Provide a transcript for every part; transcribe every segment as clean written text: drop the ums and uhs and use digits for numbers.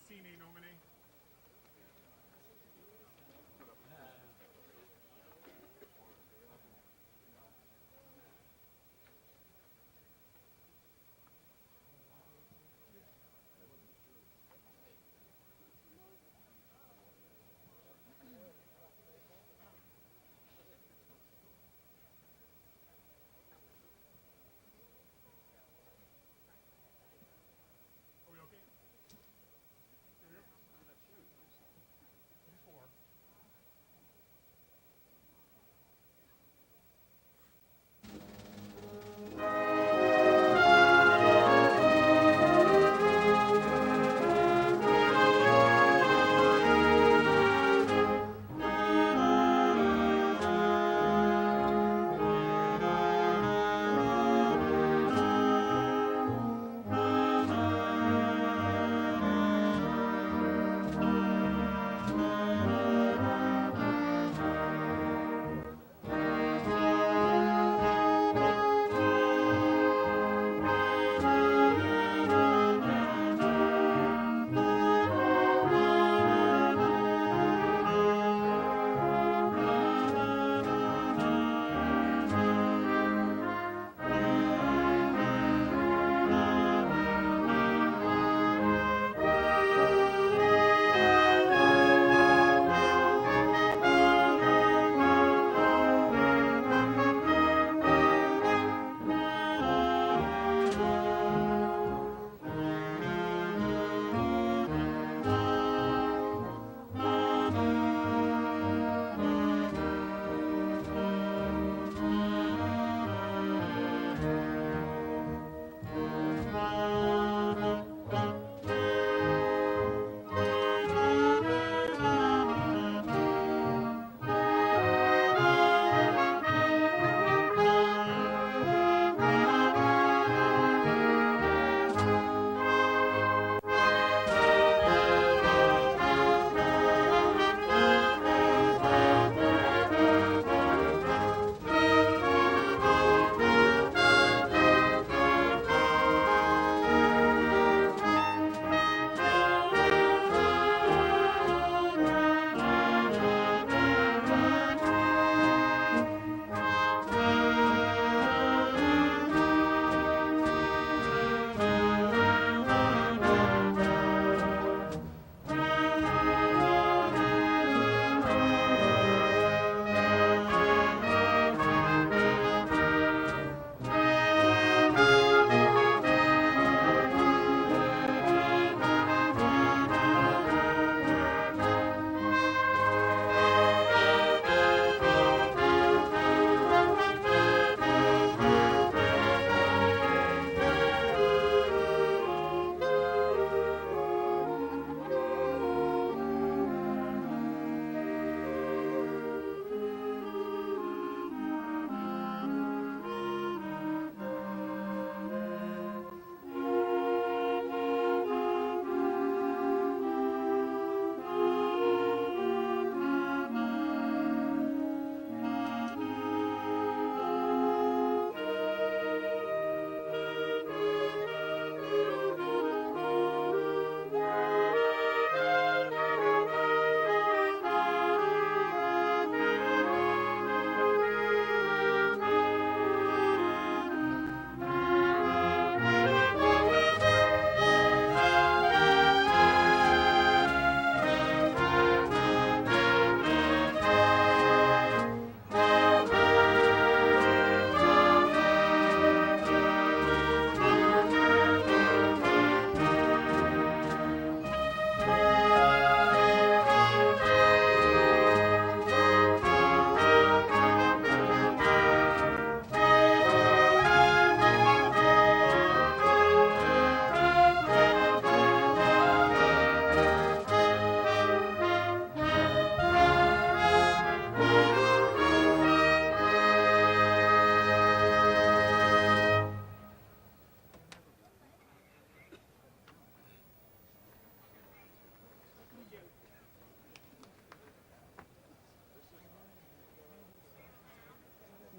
sine nomine. Are we okay? Before.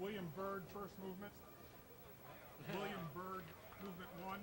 William Byrd, first movement. William Byrd, movement 1.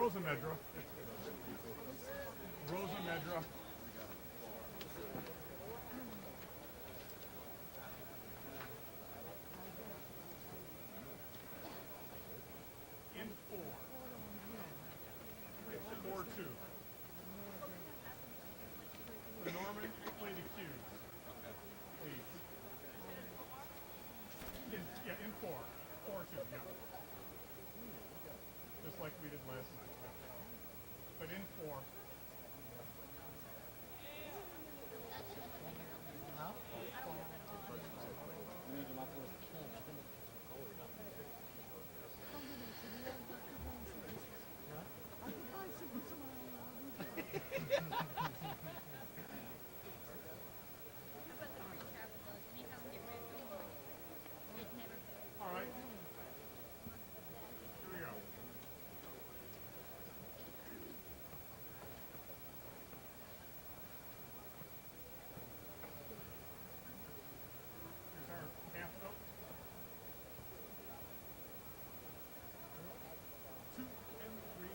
Rosa Medra. Rosa Medra. In 4. 4-2. Norman, play the cues. Please. In 4. 4-2, yeah. Just like we did last night. But in 4. All right. Here we go. Here's our half note. 2 and 3.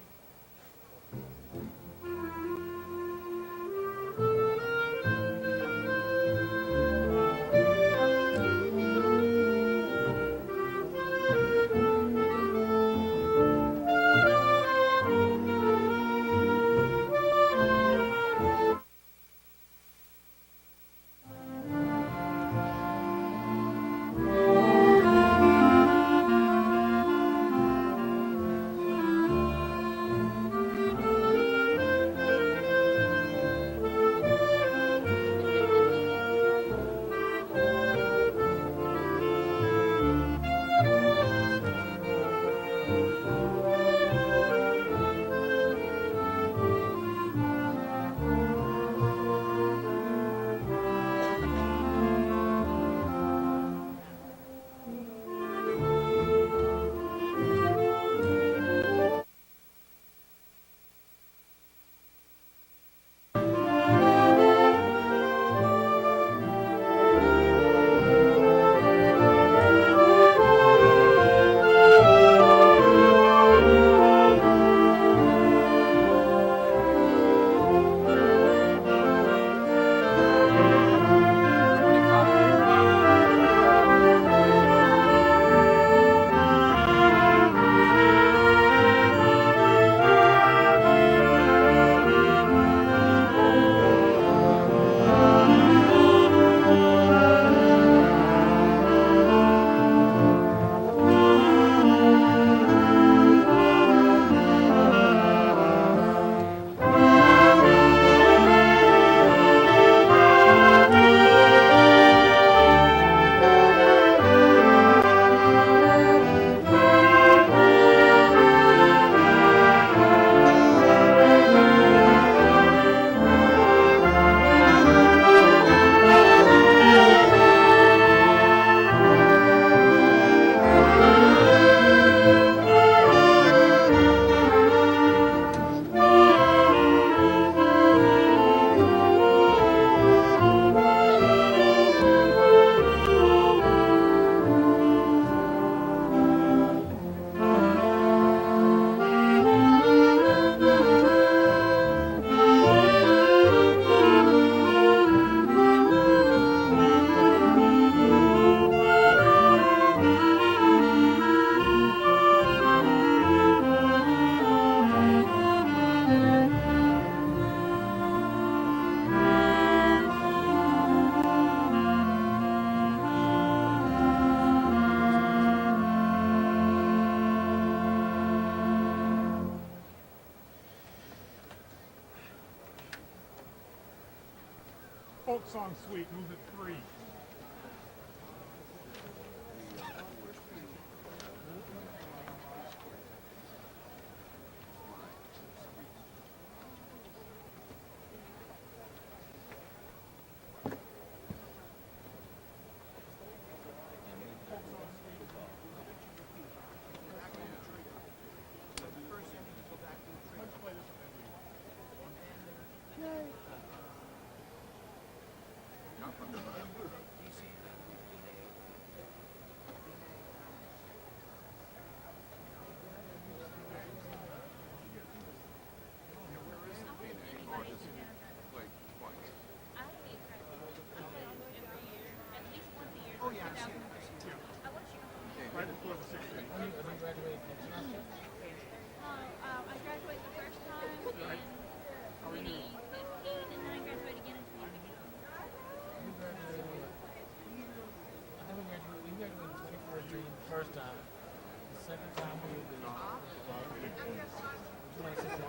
Folk song suite, move at 3.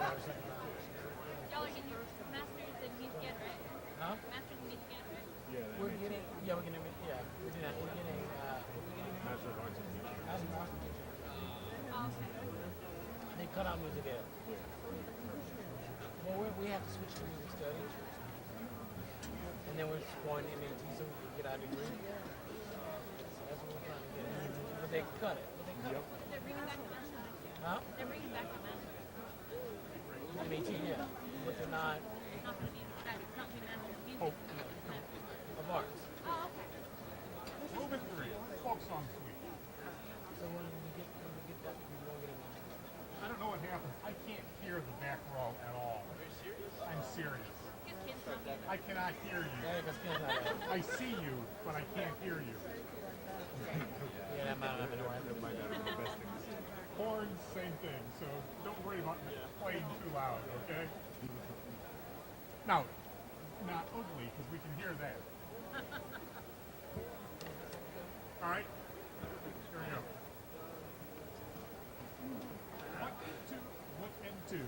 Y'all are getting your masters in music ed, right? Huh? Masters in music ed, right? We're getting, we're getting, we're getting, Master of Arts in Teaching. Oh, okay. They cut out music ed. Well, we have to switch to music studies. And then we're going to MAT so we can get our degree. So that's what we're trying to get. But they cut it. They're bringing back the masters. Huh? They're bringing back the masters. MAT, yeah. But they're not Not for the music. It's not for the music. Oh, of arts. Oh, okay. Movement 3, folk song suite. So when we get that, we won't get it. I don't know what happens. I can't hear the back row at all. Are you serious? I'm serious. His kids don't hear. I cannot hear you. Yeah, because kids not that. I see you, but I can't hear you. Yeah, that might not have been right. That might not have been the best thing to say. Horns, same thing. So don't worry about playing too loud, okay? Now, not ugly, because we can hear that. All right? Here we go. 1, 2, 1 and 2.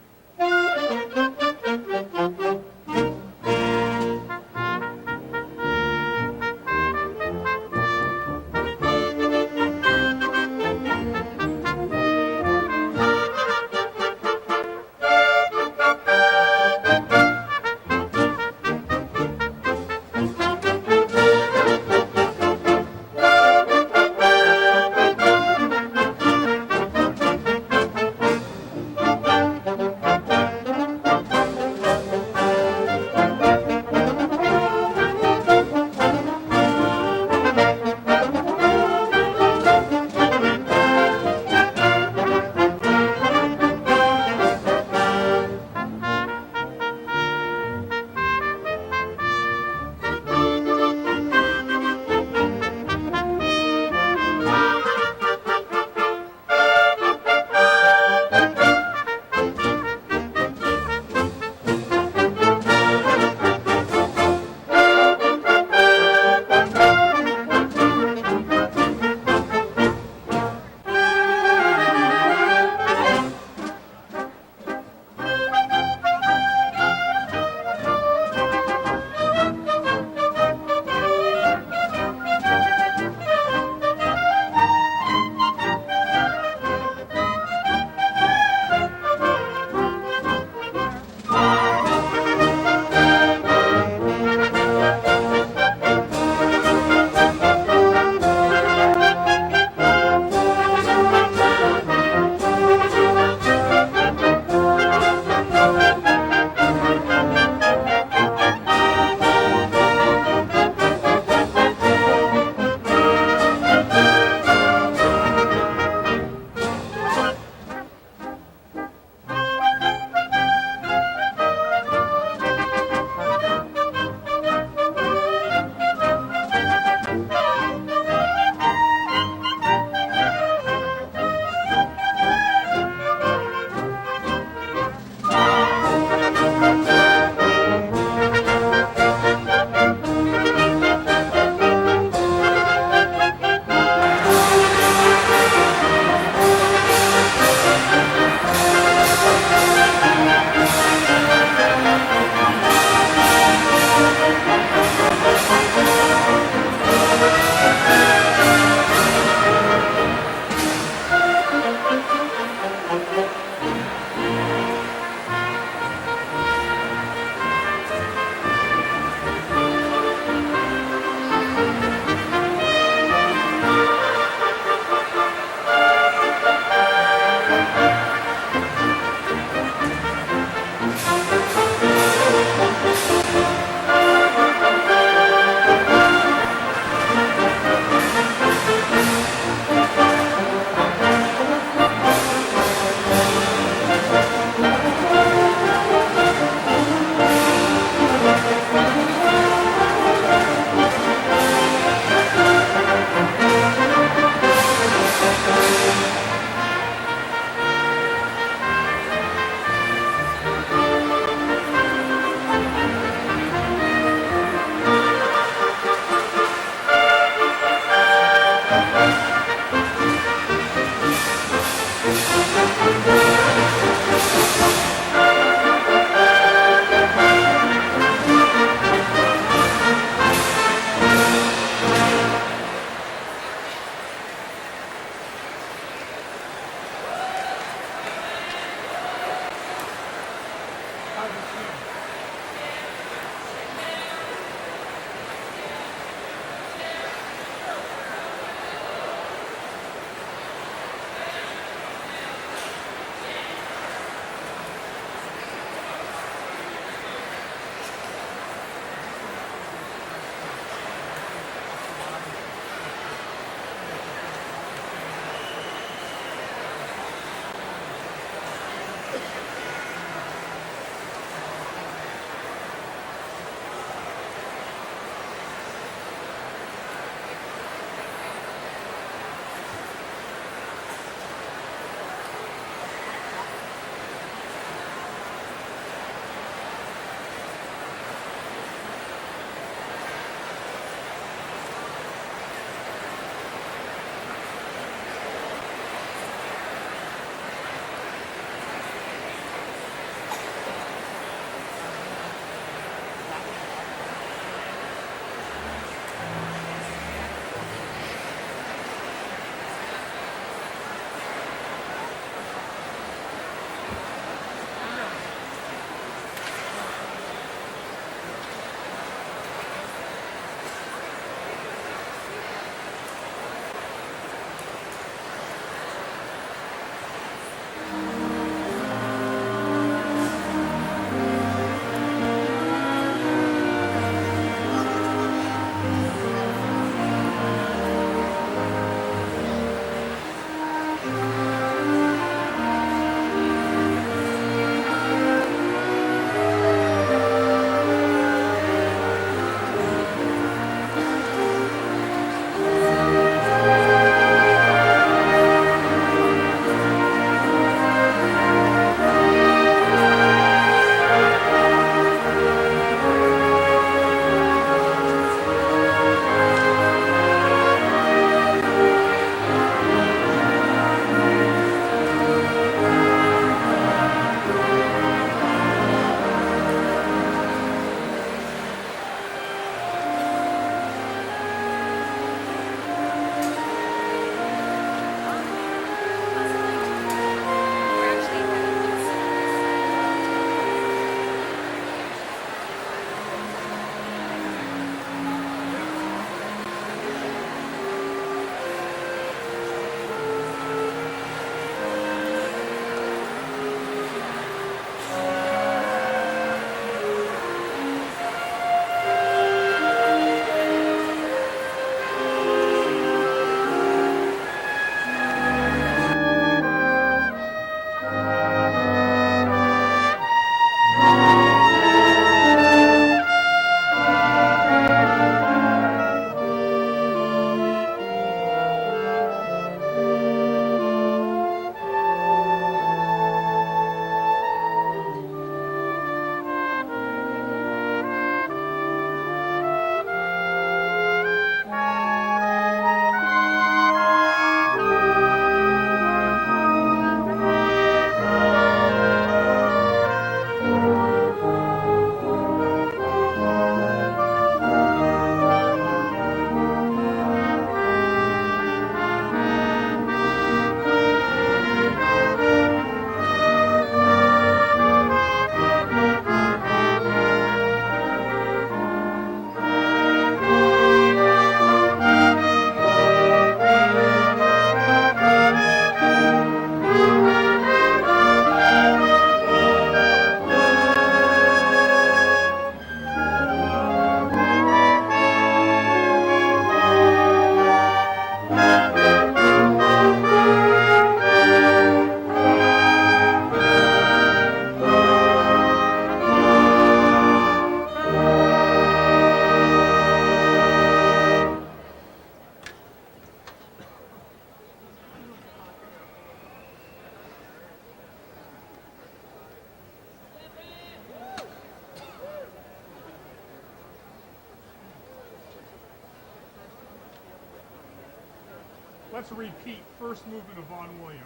let's repeat first movement of Vaughan Williams.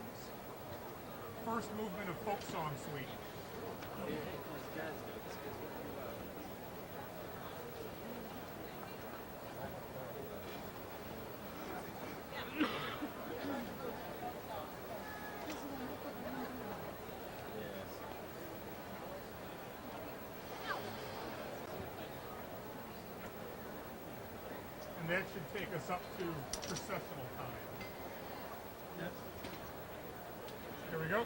First movement of Folk Song Suite. And that should take us up to processional time. Here we go.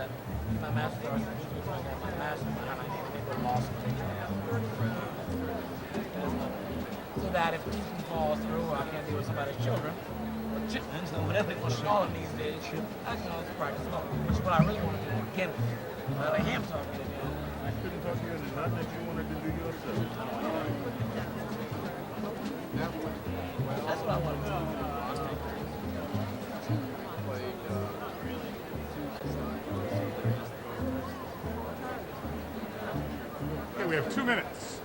got my master's in arts history, so I got my master's in highlight and then go to law school. So that if teaching falls through, or I can't deal with somebody's children, or chitlins, or whatever they want to call them these days, I can always practice law, which is what I really want to do to begin with. But I am talking to you. I couldn't talk to you into not that you wanted to do yourself. That's what I want to do. Okay, we have 2 minutes.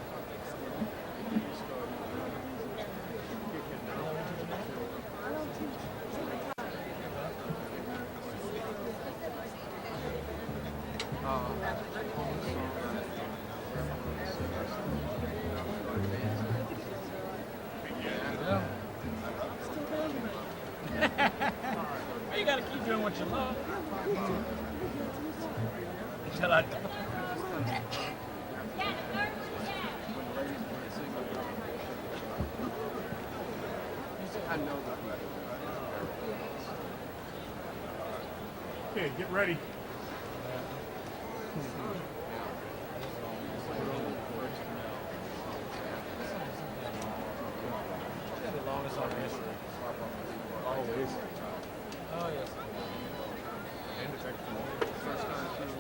You gotta keep doing what you love. Until I. Okay, get ready. The longest on history. Always. Oh yes. And it's actually first time through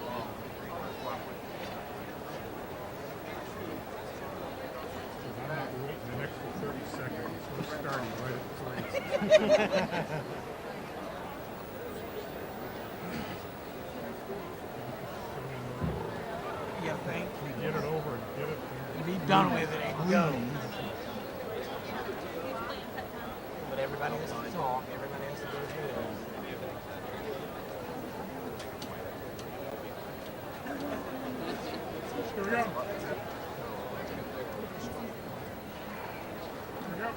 I'm not waiting the next 30 seconds. We're starting right at 3. You think? Get it over and get it. Be done with it and go. But everybody has to talk. Everybody has to go through this. Here we go. Here we go.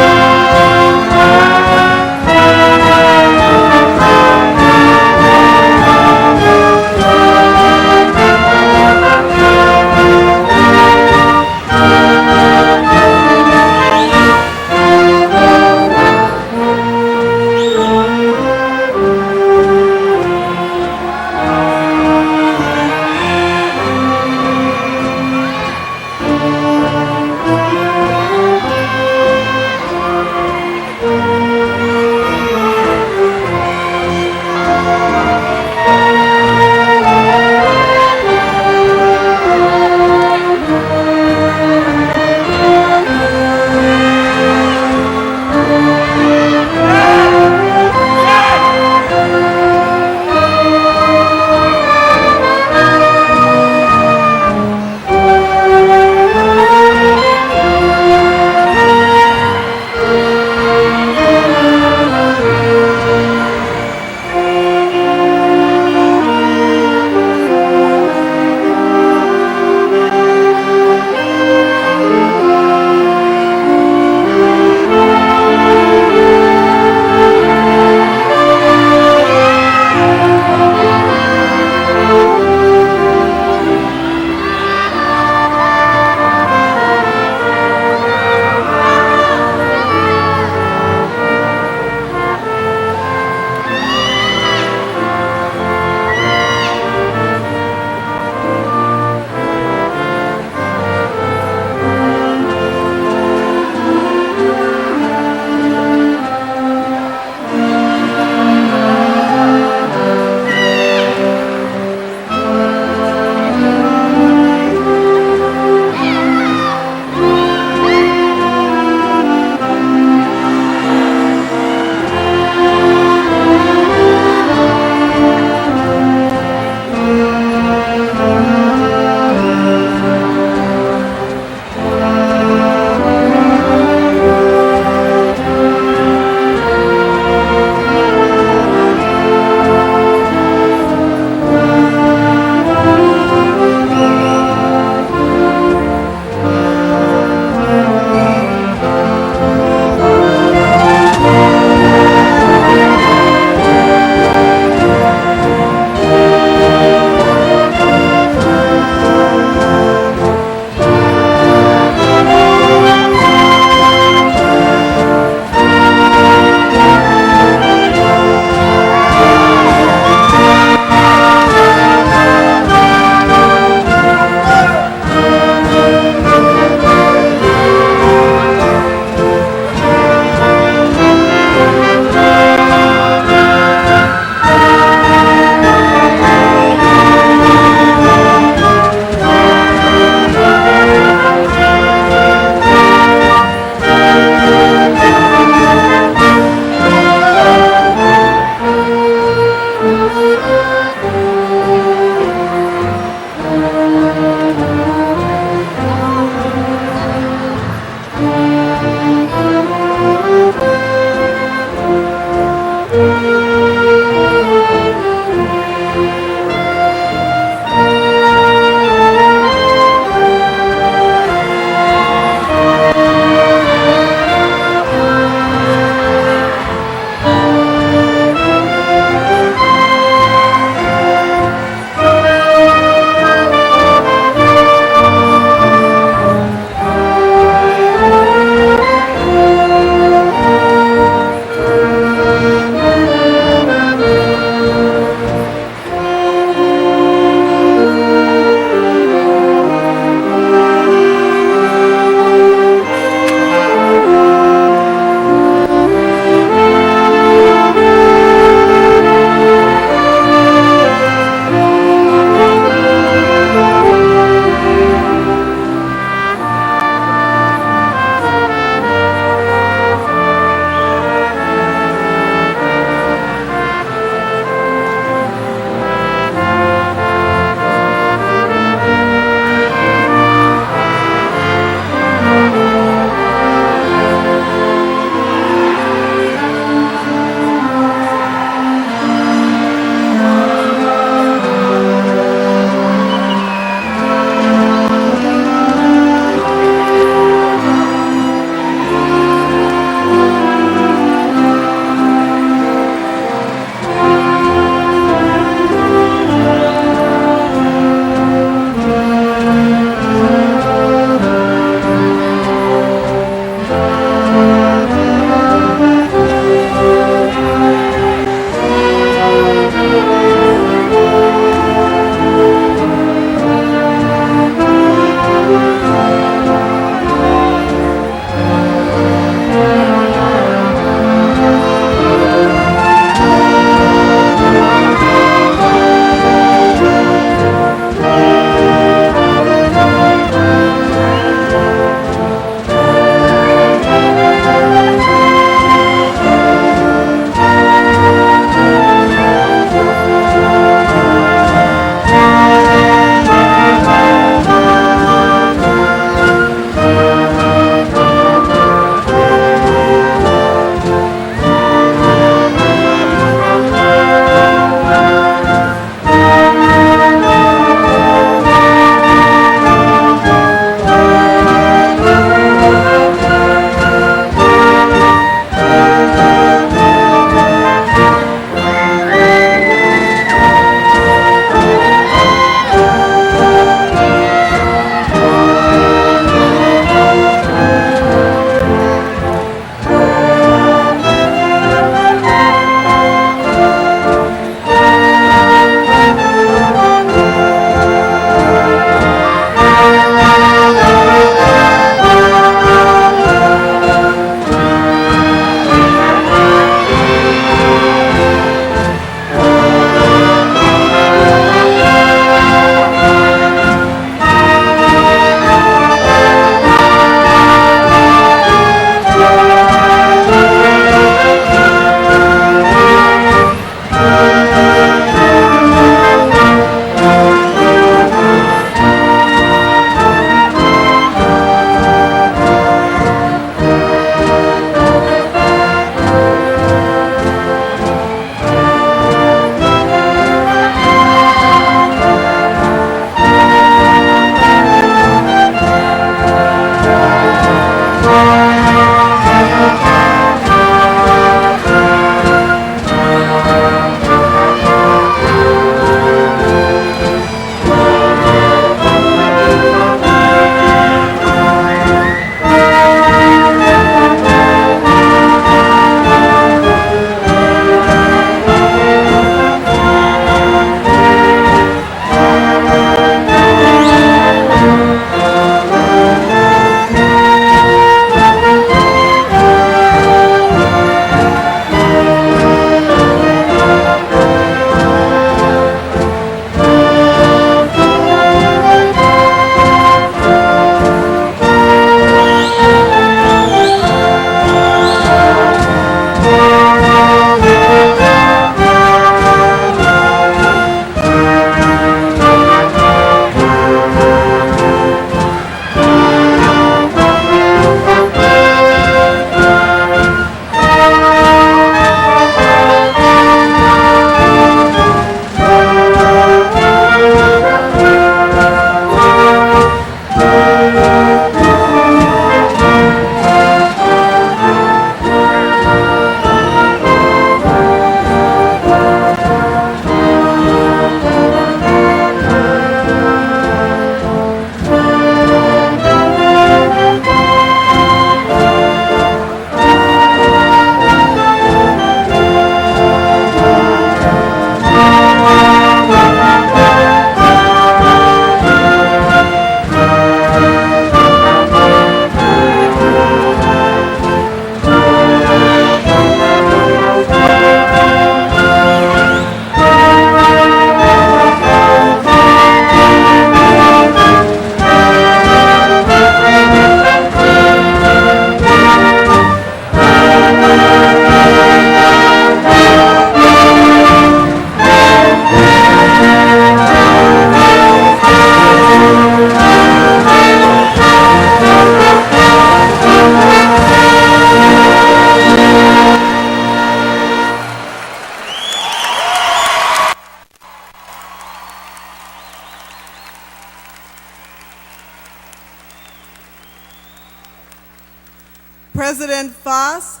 President Foss,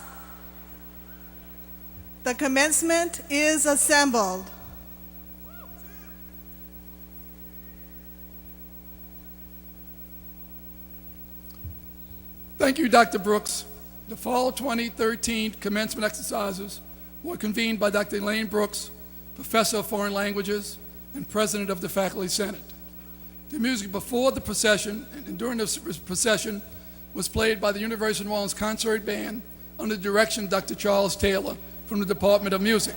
the commencement is assembled. Thank you, Dr. Brooks. The fall 2013 commencement exercises were convened by Dr. Elaine Brooks, Professor of Foreign Languages and President of the Faculty Senate. The music before the procession and during the procession was played by the University of New Orleans Concert Band under the direction of Dr. Charles Taylor from the Department of Music.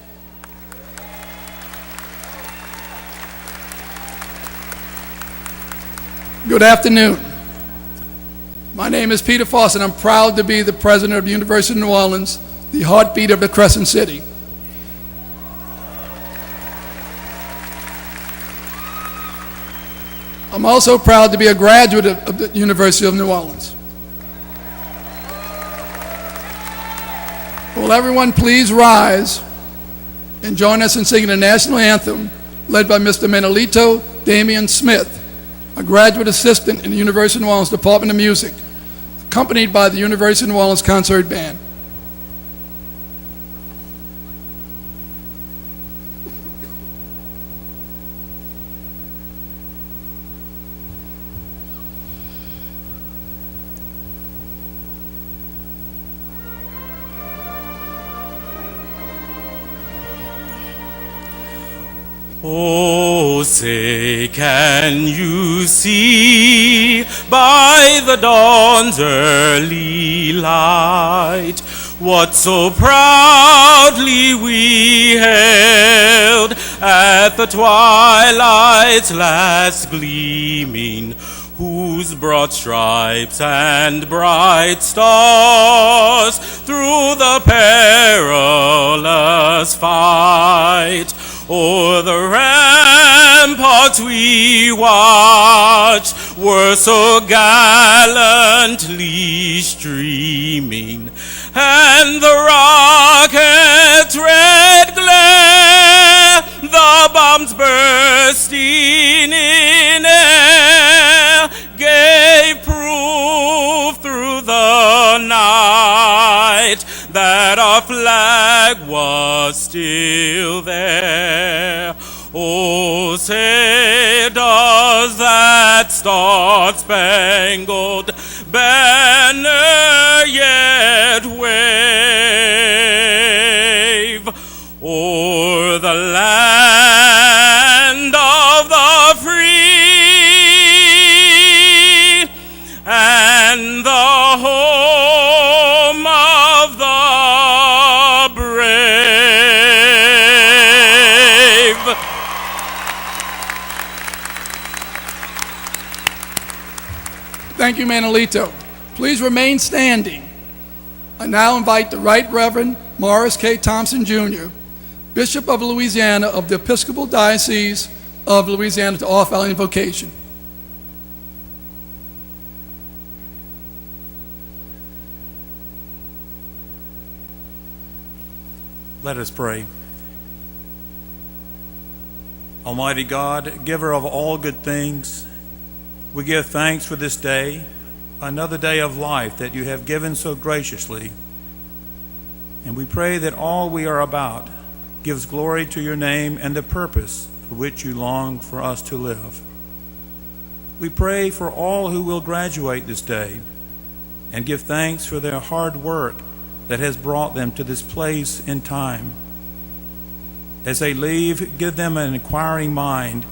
Good afternoon. My name is Peter Foss, and I'm proud to be the president of the University of New Orleans, the heartbeat of the Crescent City. I'm also proud to be a graduate of the University of New Orleans. Will everyone please rise and join us in singing the national anthem led by Mr. Menelito Damian Smith, a graduate assistant in the University of New Orleans Department of Music, accompanied by the University of New Orleans Concert Band. Oh, say, can you see by the dawn's early light what so proudly we hailed at the twilight's last gleaming, whose broad stripes and bright stars through the perilous fight o'er the ramparts we watched were so gallantly streaming, and the rocket's red glare, the bombs bursting in air, gave proof through the night that our flag was still there. Oh, say, does that star-spangled banner yet wave o'er the land of the free and the home of the brave? Thank you, Manolito. Please remain standing. I now invite the Right Reverend Morris K. Thompson, Jr., Bishop of Louisiana of the Episcopal Diocese of Louisiana, to offer our invocation. Let us pray. Almighty God, giver of all good things, we give thanks for this day, another day of life that you have given so graciously. And we pray that all we are about gives glory to your name and the purpose for which you long for us to live. We pray for all who will graduate this day and give thanks for their hard work that has brought them to this place in time. As they leave, give them an inquiring mind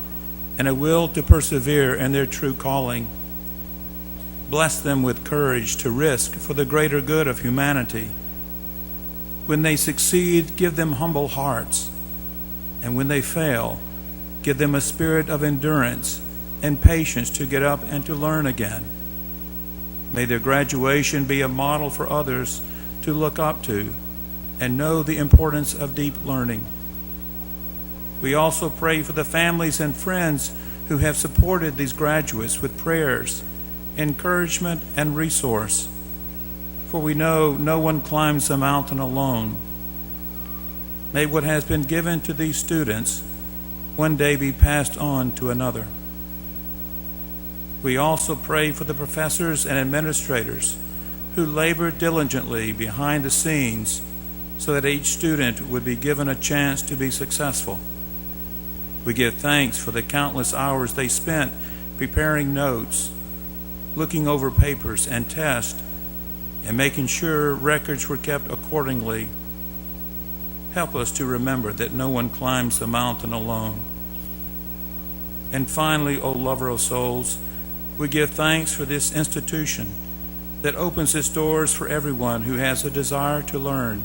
and a will to persevere in their true calling. Bless them with courage to risk for the greater good of humanity. When they succeed, give them humble hearts. And when they fail, give them a spirit of endurance and patience to get up and to learn again. May their graduation be a model for others to look up to and know the importance of deep learning. We also pray for the families and friends who have supported these graduates with prayers, encouragement, and resource. For we know no one climbs the mountain alone. May what has been given to these students one day be passed on to another. We also pray for the professors and administrators who labored diligently behind the scenes so that each student would be given a chance to be successful. We give thanks for the countless hours they spent preparing notes, looking over papers and tests, and making sure records were kept accordingly. Help us to remember that no one climbs the mountain alone. And finally, O lover of souls, we give thanks for this institution that opens its doors for everyone who has a desire to learn.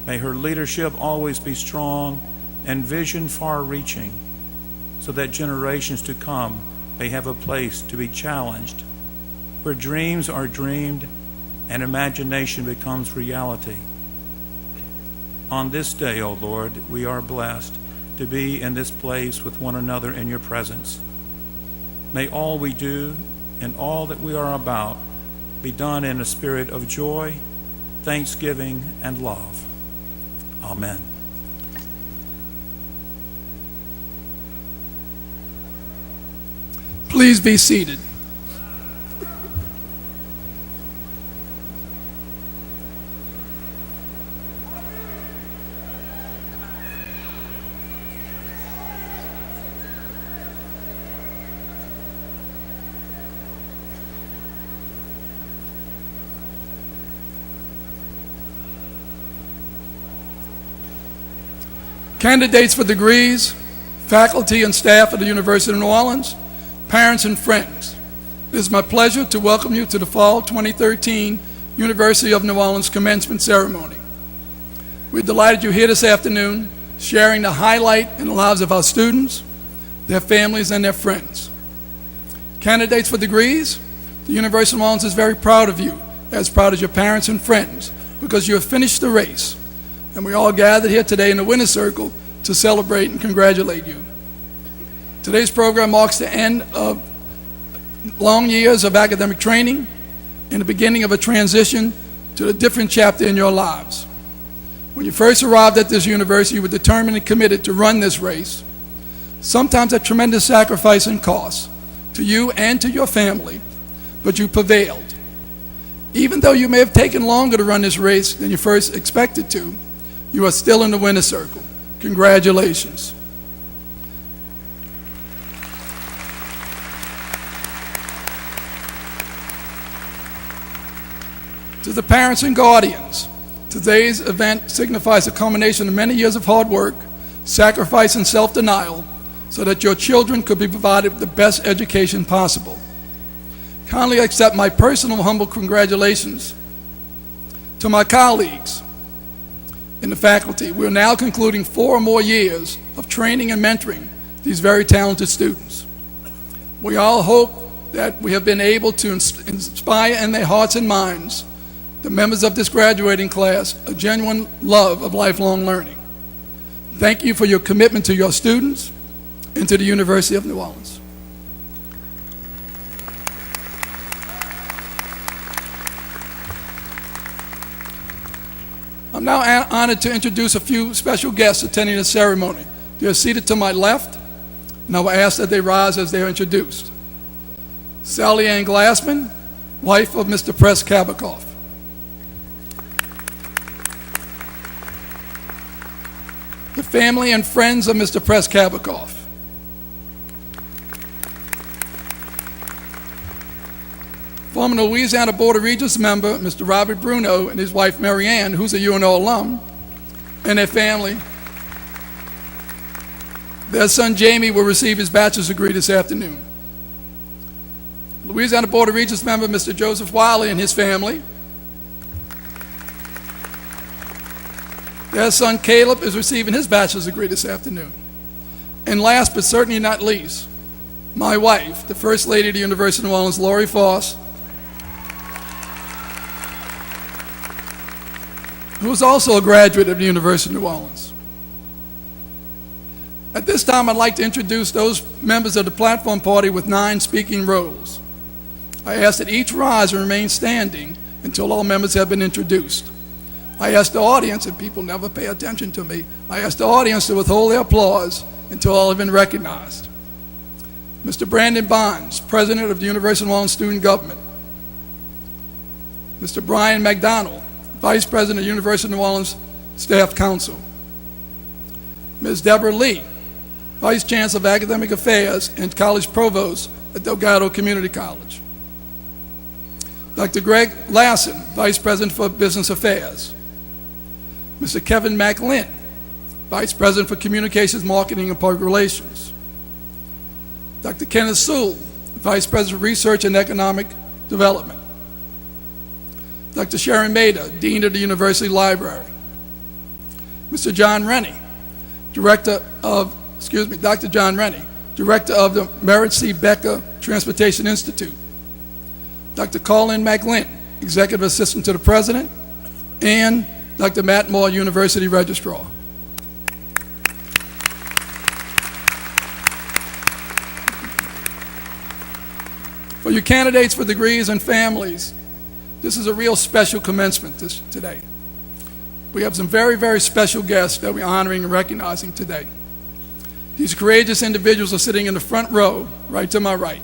May her leadership always be strong and vision far-reaching, so that generations to come may have a place to be challenged, where dreams are dreamed and imagination becomes reality. On this day, O Lord, we are blessed to be in this place with one another in your presence. May all we do and all that we are about be done in a spirit of joy, thanksgiving, and love. Amen. Please be seated. Candidates for degrees, faculty and staff at the University of New Orleans, parents and friends, it is my pleasure to welcome you to the Fall 2013 University of New Orleans Commencement Ceremony. We're delighted you're here this afternoon, sharing the highlight in the lives of our students, their families, and their friends. Candidates for degrees, the University of New Orleans is very proud of you, as proud as your parents and friends, because you have finished the race. And we all gathered here today in the winner's circle to celebrate and congratulate you. Today's program marks the end of long years of academic training and the beginning of a transition to a different chapter in your lives. When you first arrived at this university, you were determined and committed to run this race, sometimes at tremendous sacrifice and cost to you and to your family, but you prevailed. Even though you may have taken longer to run this race than you first expected to, you are still in the winner's circle. Congratulations. To the parents and guardians, today's event signifies a culmination of many years of hard work, sacrifice, and self-denial so that your children could be provided with the best education possible. Kindly accept my personal humble congratulations to my colleagues in the faculty. We're now concluding 4 more years of training and mentoring these very talented students. We all hope that we have been able to inspire in their hearts and minds the members of this graduating class a genuine love of lifelong learning. Thank you for your commitment to your students and to the University of New Orleans. I'm now honored to introduce a few special guests attending the ceremony. They are seated to my left, and I will ask that they rise as they are introduced. Sally Ann Glassman, wife of Mr. Press Kabakoff. The family and friends of Mr. Press Kabakoff. Former Louisiana Board of Regents member, Mr. Robert Bruno, and his wife, Mary Ann, who's a UNO alum, and their family. Their son, Jamie, will receive his bachelor's degree this afternoon. Louisiana Board of Regents member, Mr. Joseph Wiley, and his family. Their son, Caleb, is receiving his bachelor's degree this afternoon. And last but certainly not least, my wife, the First Lady of the University of New Orleans, Lori Foss, who is also a graduate of the University of New Orleans. At this time, I'd like to introduce those members of the platform party with 9 speaking roles. I ask that each rise and remain standing until all members have been introduced. I ask the audience, and people never pay attention to me, I ask the audience to withhold their applause until all have been recognized. Mr. Brandon Bonds, President of the University of New Orleans Student Government. Mr. Brian McDonald, Vice President of University of New Orleans Staff Council. Ms. Deborah Lee, Vice Chancellor of Academic Affairs and College Provost at Delgado Community College. Dr. Greg Lassen, Vice President for Business Affairs. Mr. Kevin McLinn, Vice President for Communications, Marketing, and Public Relations. Dr. Kenneth Sewell, Vice President for Research and Economic Development. Dr. Sharon Mader, Dean of the University Library. Mr. John Rennie, Dr. John Rennie, Director of the Merritt C. Becker Transportation Institute. Dr. Colin McLinn, Executive Assistant to the President, and Dr. Matt Moore, University Registrar. For you candidates for degrees and families, this is a real special commencement today. We have some very, very special guests that we're honoring and recognizing today. These courageous individuals are sitting in the front row, right to my right.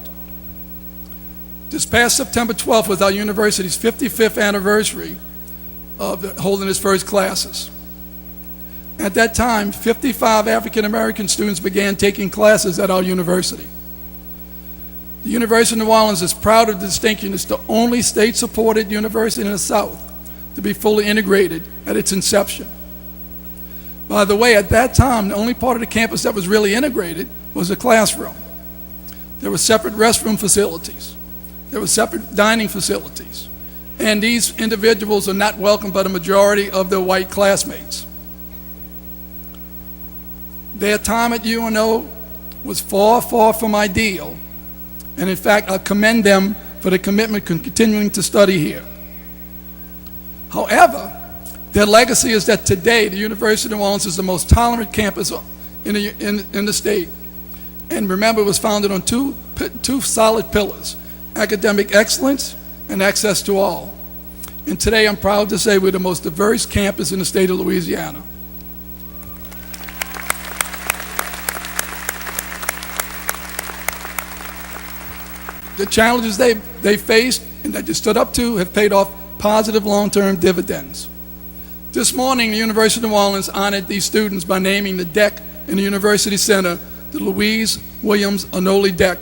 This past September 12th was our university's 55th anniversary of holding its first classes. At that time, 55 African American students began taking classes at our university. The University of New Orleans is proud of the distinction. It's the only state-supported university in the South to be fully integrated at its inception. By the way, at that time, the only part of the campus that was really integrated was the classroom. There were separate restroom facilities. There were separate dining facilities. And these individuals are not welcomed by the majority of their white classmates. Their time at UNO was far, far from ideal. And in fact, I commend them for the commitment to continuing to study here. However, their legacy is that today the University of New Orleans is the most tolerant campus in the state. And remember, it was founded on two solid pillars: academic excellence and access to all. And today I'm proud to say we're the most diverse campus in the state of Louisiana. The challenges they faced and that they stood up to have paid off positive long-term dividends. This morning, the University of New Orleans honored these students by naming the deck in the University Center the Louise Williams Anole Deck.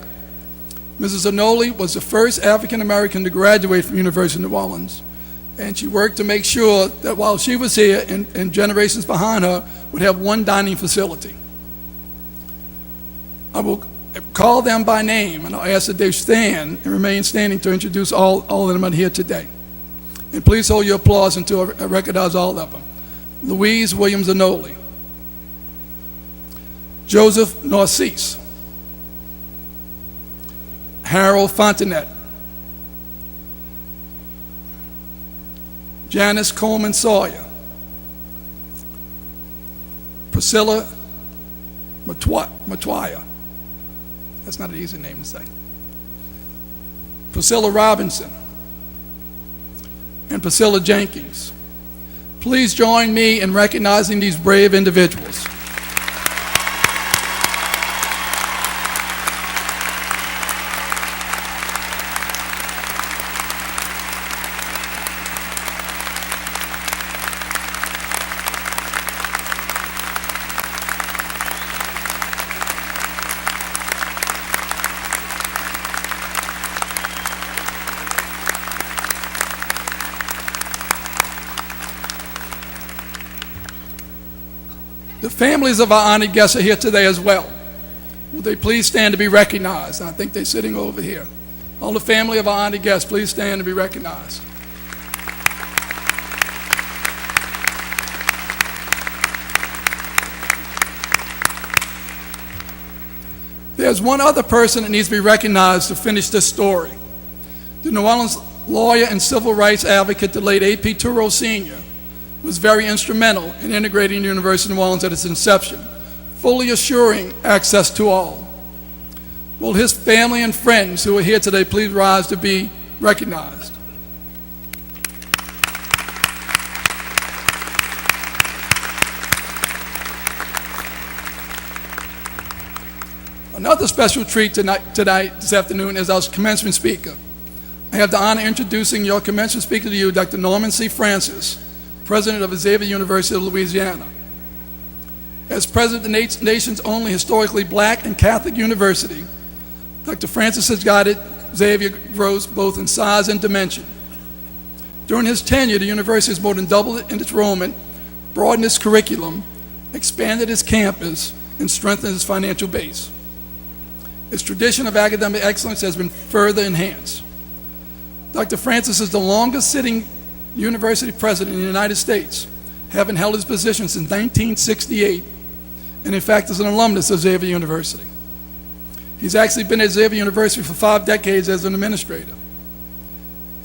Mrs. Anole was the first African-American to graduate from the University of New Orleans, and she worked to make sure that while she was here and generations behind her would have one dining facility. I will call them by name, and I'll ask that they stand and remain standing to introduce all of them here today. And please hold your applause until I recognize all of them. Louise Williams Anole, Joseph Narcisse, Harold Fontanet, Janice Coleman Sawyer, Priscilla Matwaya. That's not an easy name to say. Priscilla Robinson and Priscilla Jenkins. Please join me in recognizing these brave individuals. The families of our honored guests are here today as well. Will they please stand to be recognized? I think they're sitting over here. All the family of our honored guests, please stand to be recognized. There's one other person that needs to be recognized to finish this story. The New Orleans lawyer and civil rights advocate, the late A.P. Turow Sr., was very instrumental in integrating the University of New Orleans at its inception, fully assuring access to all. Will his family and friends who are here today please rise to be recognized? Another special treat tonight, this afternoon, is our commencement speaker. I have the honor of introducing your commencement speaker to you, Dr. Norman C. Francis, President of Xavier University of Louisiana. As President of the nation's only historically black and Catholic university, Dr. Francis has guided Xavier growth both in size and dimension. During his tenure, the university has more than doubled in its enrollment, broadened its curriculum, expanded its campus, and strengthened its financial base. Its tradition of academic excellence has been further enhanced. Dr. Francis is the longest-sitting university president in the United States, having held his position since 1968, and in fact is an alumnus of Xavier University. He's actually been at Xavier University for 5 decades as an administrator.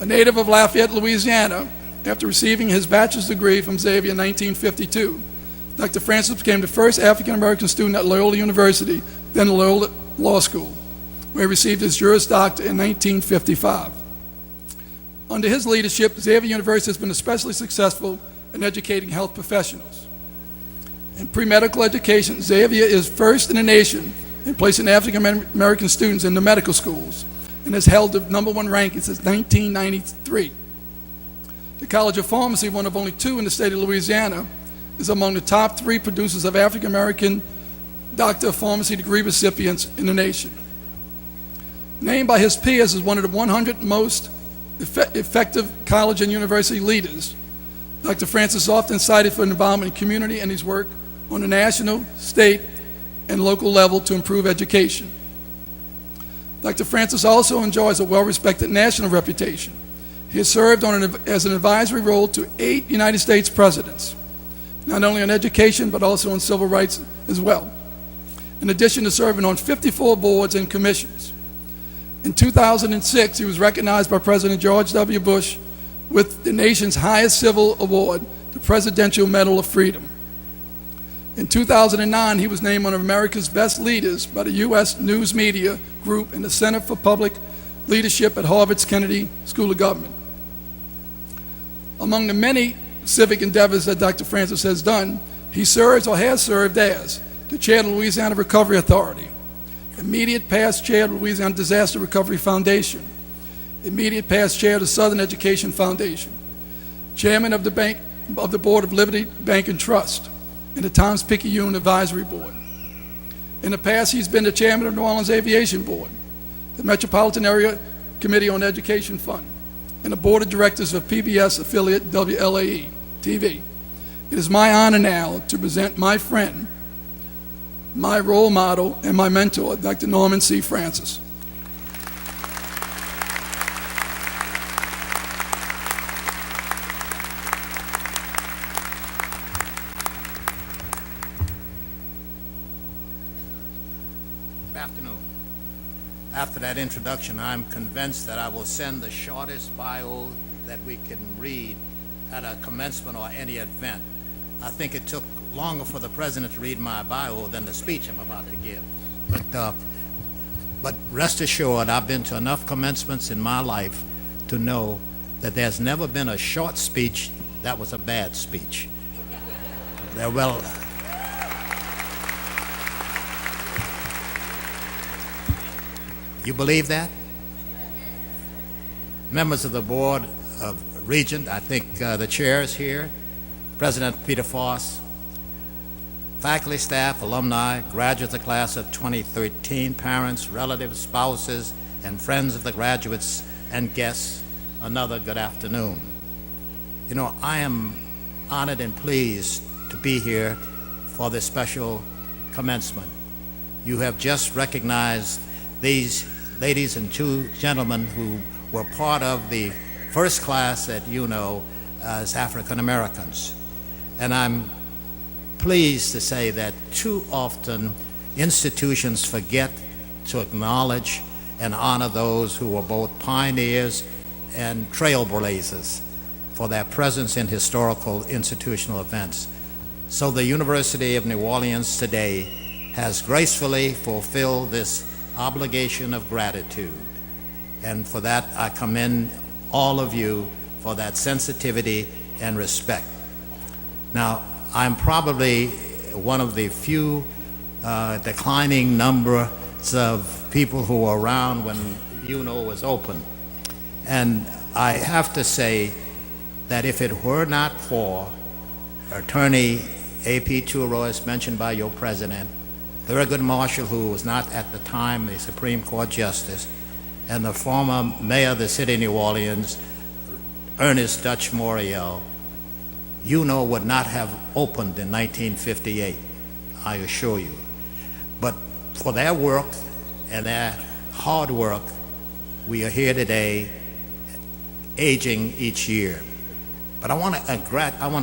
A native of Lafayette, Louisiana, after receiving his bachelor's degree from Xavier in 1952, Dr. Francis became the first African-American student at Loyola University, then Loyola Law School, where he received his Juris Doctor in 1955. Under his leadership, Xavier University has been especially successful in educating health professionals. In pre-medical education, Xavier is first in the nation in placing African-American students in the medical schools and has held the #1 ranking since 1993. The College of Pharmacy, one of only 2 in the state of Louisiana, is among the top 3 producers of African-American Doctor of Pharmacy degree recipients in the nation. Named by his peers as one of the 100 most effective college and university leaders, Dr. Francis is often cited for involvement in community and his work on the national, state, and local level to improve education. Dr. Francis also enjoys a well-respected national reputation. He has served as an advisory role to 8 United States presidents, not only on education but also on civil rights as well, in addition to serving on 54 boards and commissions. In 2006, he was recognized by President George W. Bush with the nation's highest civil award, the Presidential Medal of Freedom. In 2009, he was named one of America's best leaders by the U.S. News Media Group and the Center for Public Leadership at Harvard's Kennedy School of Government. Among the many civic endeavors that Dr. Francis has done, he serves or has served as the chair of the Louisiana Recovery Authority, immediate past chair of the Louisiana Disaster Recovery Foundation, immediate past chair of the Southern Education Foundation, chairman of the Board of Liberty Bank and Trust, and the Times-Picayune Advisory Board. In the past, he's been the chairman of New Orleans Aviation Board, the Metropolitan Area Committee on Education Fund, and the board of directors of PBS affiliate WLAE TV. It is my honor now to present my friend, my role model, and my mentor, Dr. Norman C. Francis. Good afternoon. After that introduction, I'm convinced that I will send the shortest bio that we can read at a commencement or any event. I think it took longer for the president to read my bio than the speech I'm about to give. But rest assured, I've been to enough commencements in my life to know that there's never been a short speech that was a bad speech. Well, you believe that? Members of the Board of Regent, I think the chair is here, President Peter Foss, faculty, staff, alumni, graduates of the class of 2013, parents, relatives, spouses, and friends of the graduates and guests, another good afternoon. You know, I am honored and pleased to be here for this special commencement. You have just recognized these ladies and 2 gentlemen who were part of the first class that you know as African Americans. And I'm pleased to say that too often institutions forget to acknowledge and honor those who were both pioneers and trailblazers for their presence in historical institutional events. So the University of New Orleans today has gracefully fulfilled this obligation of gratitude. And for that, I commend all of you for that sensitivity and respect. Now, I'm probably one of the few declining numbers of people who were around when UNO was open. And I have to say that if it were not for Attorney A.P. Turo, as mentioned by your president, Thurgood Marshall, who was not at the time the Supreme Court Justice, and the former mayor of the city of New Orleans, Ernest Dutch Morial, would not have opened in 1958, I assure you. But for their work and their hard work, we are here today, aging each year. But I want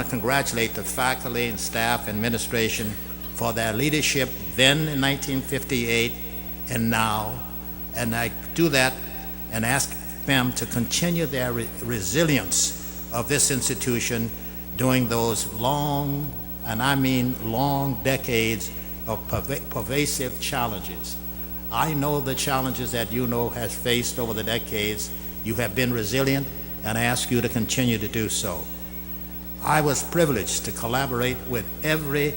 to congratulate the faculty and staff and administration for their leadership then in 1958 and now, and I do that and ask them to continue their resilience of this institution during those long, and I mean long, decades of pervasive challenges. I know the challenges that has faced over the decades. You have been resilient, and I ask you to continue to do so. I was privileged to collaborate with every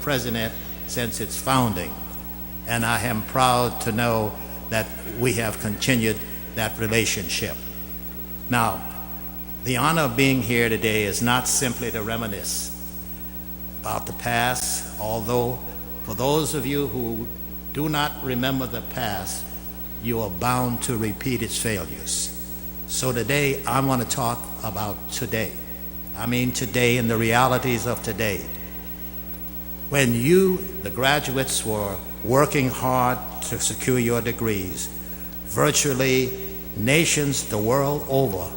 president since its founding, and I am proud to know that we have continued that relationship. Now, the honor of being here today is not simply to reminisce about the past, although for those of you who do not remember the past, you are bound to repeat its failures. So today, I want to talk about today. I mean today and the realities of today. When you, the graduates, were working hard to secure your degrees, virtually nations the world over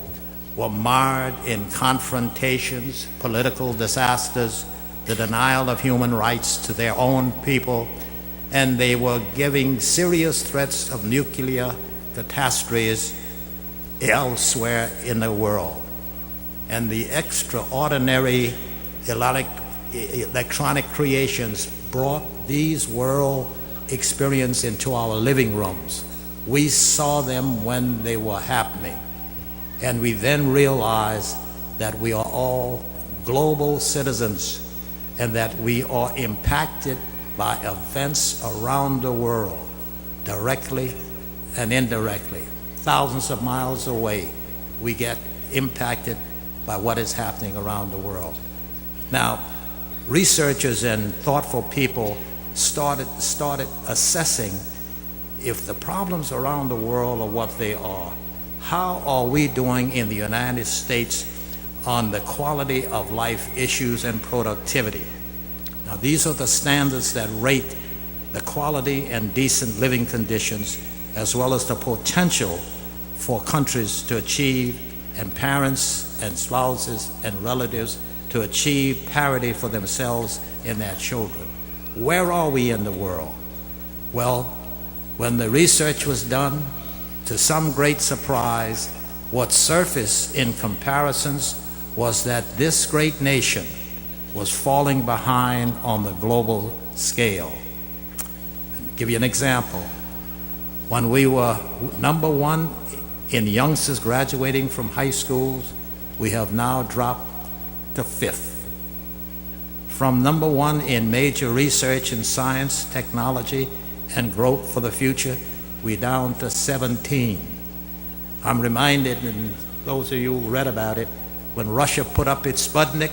were marred in confrontations, political disasters, the denial of human rights to their own people, and they were giving serious threats of nuclear catastrophes elsewhere in the world. And the extraordinary electronic creations brought these world experiences into our living rooms. We saw them when they were happening. And we then realized that we are all global citizens and that we are impacted by events around the world, directly and indirectly. Thousands of miles away, we get impacted by what is happening around the world. Now, researchers and thoughtful people started assessing if the problems around the world are what they are, how are we doing in the United States on the quality of life issues and productivity? Now, these are the standards that rate the quality and decent living conditions, as well as the potential for countries to achieve, and parents and spouses and relatives to achieve parity for themselves and their children. Where are we in the world? Well, when the research was done, to some great surprise, what surfaced in comparisons was that this great nation was falling behind on the global scale. I'll give you an example. When we were number one in youngsters graduating from high schools, we have now dropped to 5th. From number one in major research in science, technology, and growth for the future, we're down to 17. I'm reminded, and those of you who read about it, when Russia put up its Sputnik,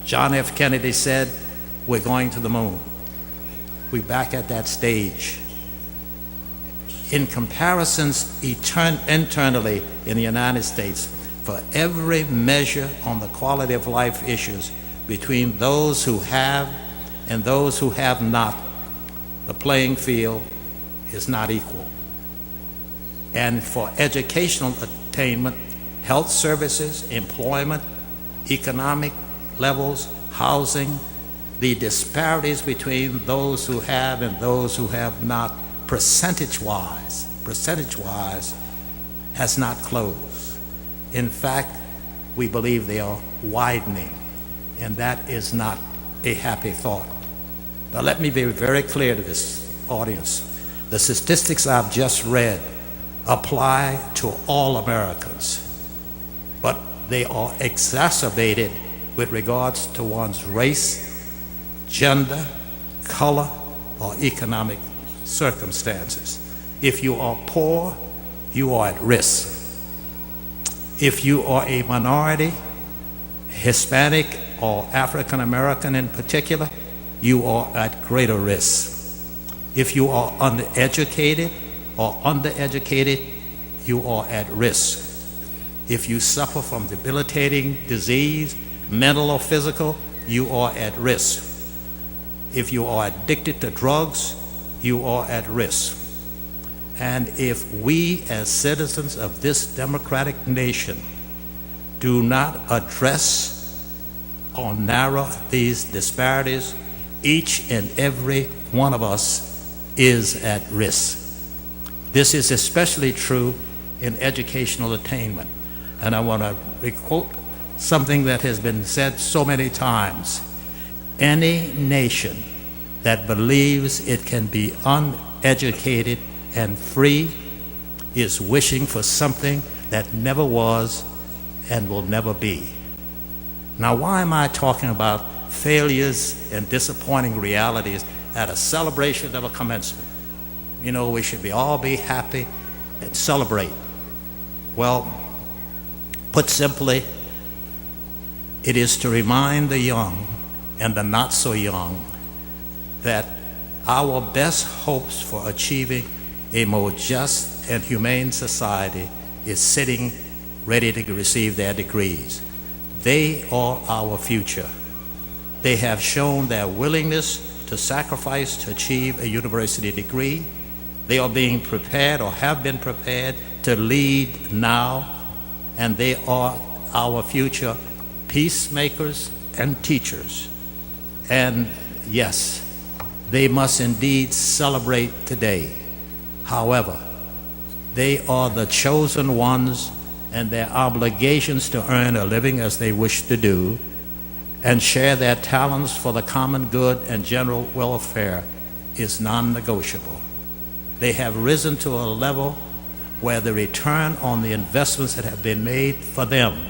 John F. Kennedy said, we're going to the moon. We're back at that stage. In comparisons internally in the United States, for every measure on the quality of life issues between those who have and those who have not, the playing field is not equal. And for educational attainment, health services, employment, economic levels, housing, the disparities between those who have and those who have not, percentage-wise, has not closed. In fact, we believe they are widening, and that is not a happy thought. Now, let me be very clear to this audience. The statistics I've just read apply to all Americans, but they are exacerbated with regards to one's race, gender, color, or economic circumstances. If you are poor, you are at risk. If you are a minority, Hispanic or African American in particular, you are at greater risk. If you are uneducated or undereducated, you are at risk. If you suffer from debilitating disease, mental or physical, you are at risk. If you are addicted to drugs, you are at risk. And if we as citizens of this democratic nation do not address or narrow these disparities, each and every one of us is at risk. This is especially true in educational attainment. And I want to quote something that has been said so many times. Any nation that believes it can be uneducated and free is wishing for something that never was and will never be. Now, why am I talking about failures and disappointing realities at a celebration of a commencement? You know, we should all be happy and celebrate. Well, put simply, it is to remind the young and the not so young that our best hopes for achieving a more just and humane society is sitting ready to receive their degrees. They are our future. They have shown their willingness to sacrifice to achieve a university degree. They are being prepared or have been prepared to lead now, and they are our future peacemakers and teachers. And yes, they must indeed celebrate today. However, they are the chosen ones, and their obligations to earn a living as they wish to do and share their talents for the common good and general welfare is non-negotiable. They have risen to a level where the return on the investments that have been made for them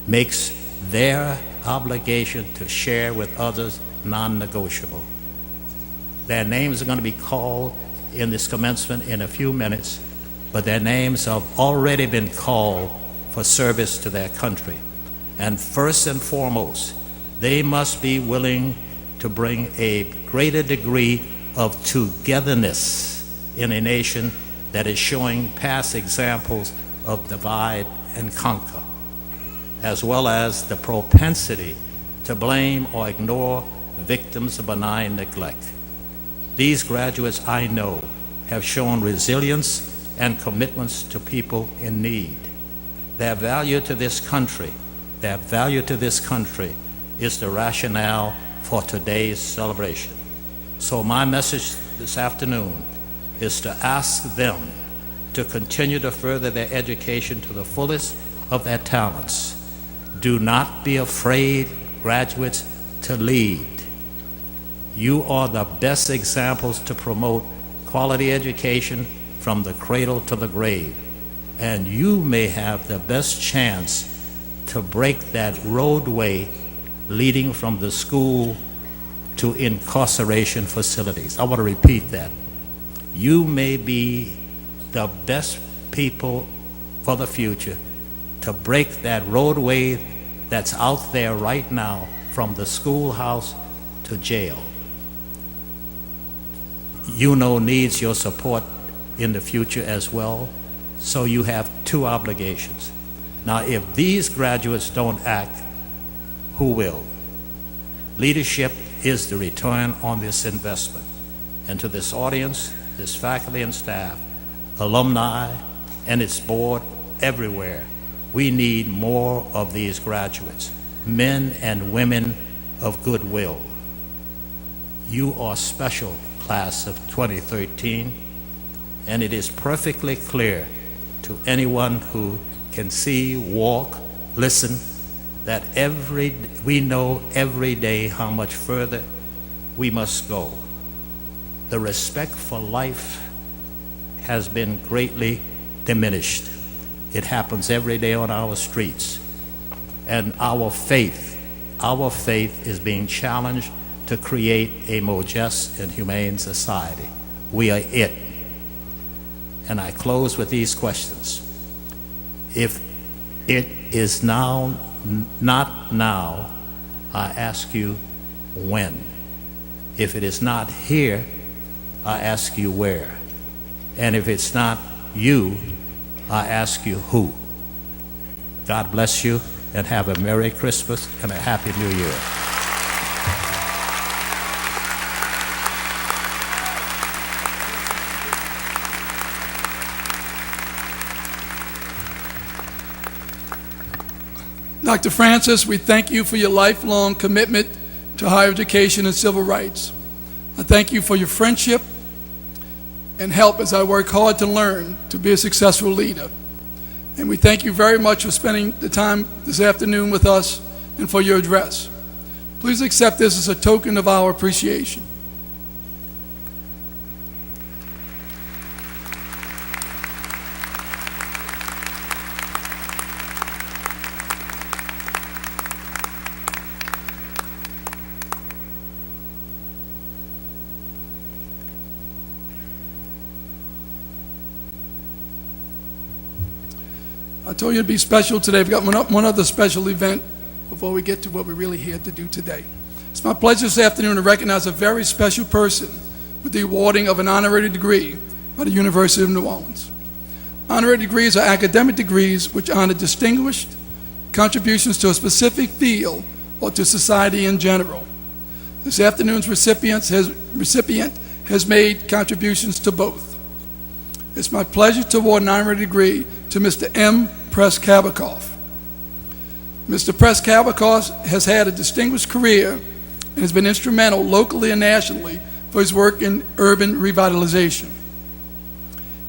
makes their obligation to share with others non-negotiable. Their names are going to be called in this commencement in a few minutes, but their names have already been called for service to their country. And first and foremost, they must be willing to bring a greater degree of togetherness in a nation that is showing past examples of divide and conquer, as well as the propensity to blame or ignore victims of benign neglect. These graduates, I know, have shown resilience and commitments to people in need. Their value to this country is the rationale for today's celebration. So my message this afternoon is to ask them to continue to further their education to the fullest of their talents. Do not be afraid, graduates, to lead. You are the best examples to promote quality education from the cradle to the grave, and you may have the best chance to break that roadway leading from the school to incarceration facilities. I want to repeat that. You may be the best people for the future to break that roadway that's out there right now from the schoolhouse to jail. UNO needs your support in the future as well, so you have two obligations. Now, if these graduates don't act, who will? Leadership is the return on this investment. And to this audience, this faculty and staff, alumni, and its board everywhere, we need more of these graduates, men and women of goodwill. You are special, class of 2013, and it is perfectly clear to anyone who can see, walk, listen, that we know every day how much further we must go. The respect for life has been greatly diminished. It happens every day on our streets. And our faith is being challenged to create a more just and humane society. We are it. and I close with these questions. If it is now, not now, I ask you when. If it is not here, I ask you where. And if it's not you, I ask you who. God bless you, and have a Merry Christmas and a Happy New Year. Dr. Francis, we thank you for your lifelong commitment to higher education and civil rights. I thank you for your friendship and help as I work hard to learn to be a successful leader. And we thank you very much for spending the time this afternoon with us and for your address. Please accept this as a token of our appreciation. I told you it'd be special today. We've got one other special event before we get to what we're really here to do today. It's my pleasure this afternoon to recognize a very special person with the awarding of an honorary degree by the University of New Orleans. Honorary degrees are academic degrees which honor distinguished contributions to a specific field or to society in general. This afternoon's recipient has made contributions to both. It's my pleasure to award an honorary degree to Mr. M. Press-Kabakoff. Mr. Press-Kabakoff has had a distinguished career and has been instrumental locally and nationally for his work in urban revitalization.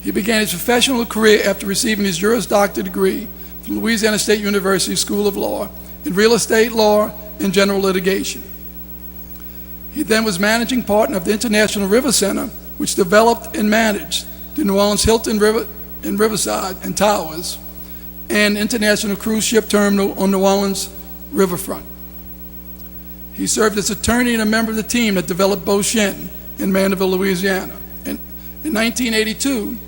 He began his professional career after receiving his Juris Doctor degree from Louisiana State University School of Law in real estate law and general litigation. He then was managing partner of the International River Center, which developed and managed the New Orleans Hilton River in Riverside and Towers, and International Cruise Ship Terminal on New Orleans riverfront. He served as attorney and a member of the team that developed Beauchene in Mandeville, Louisiana. And in 1982,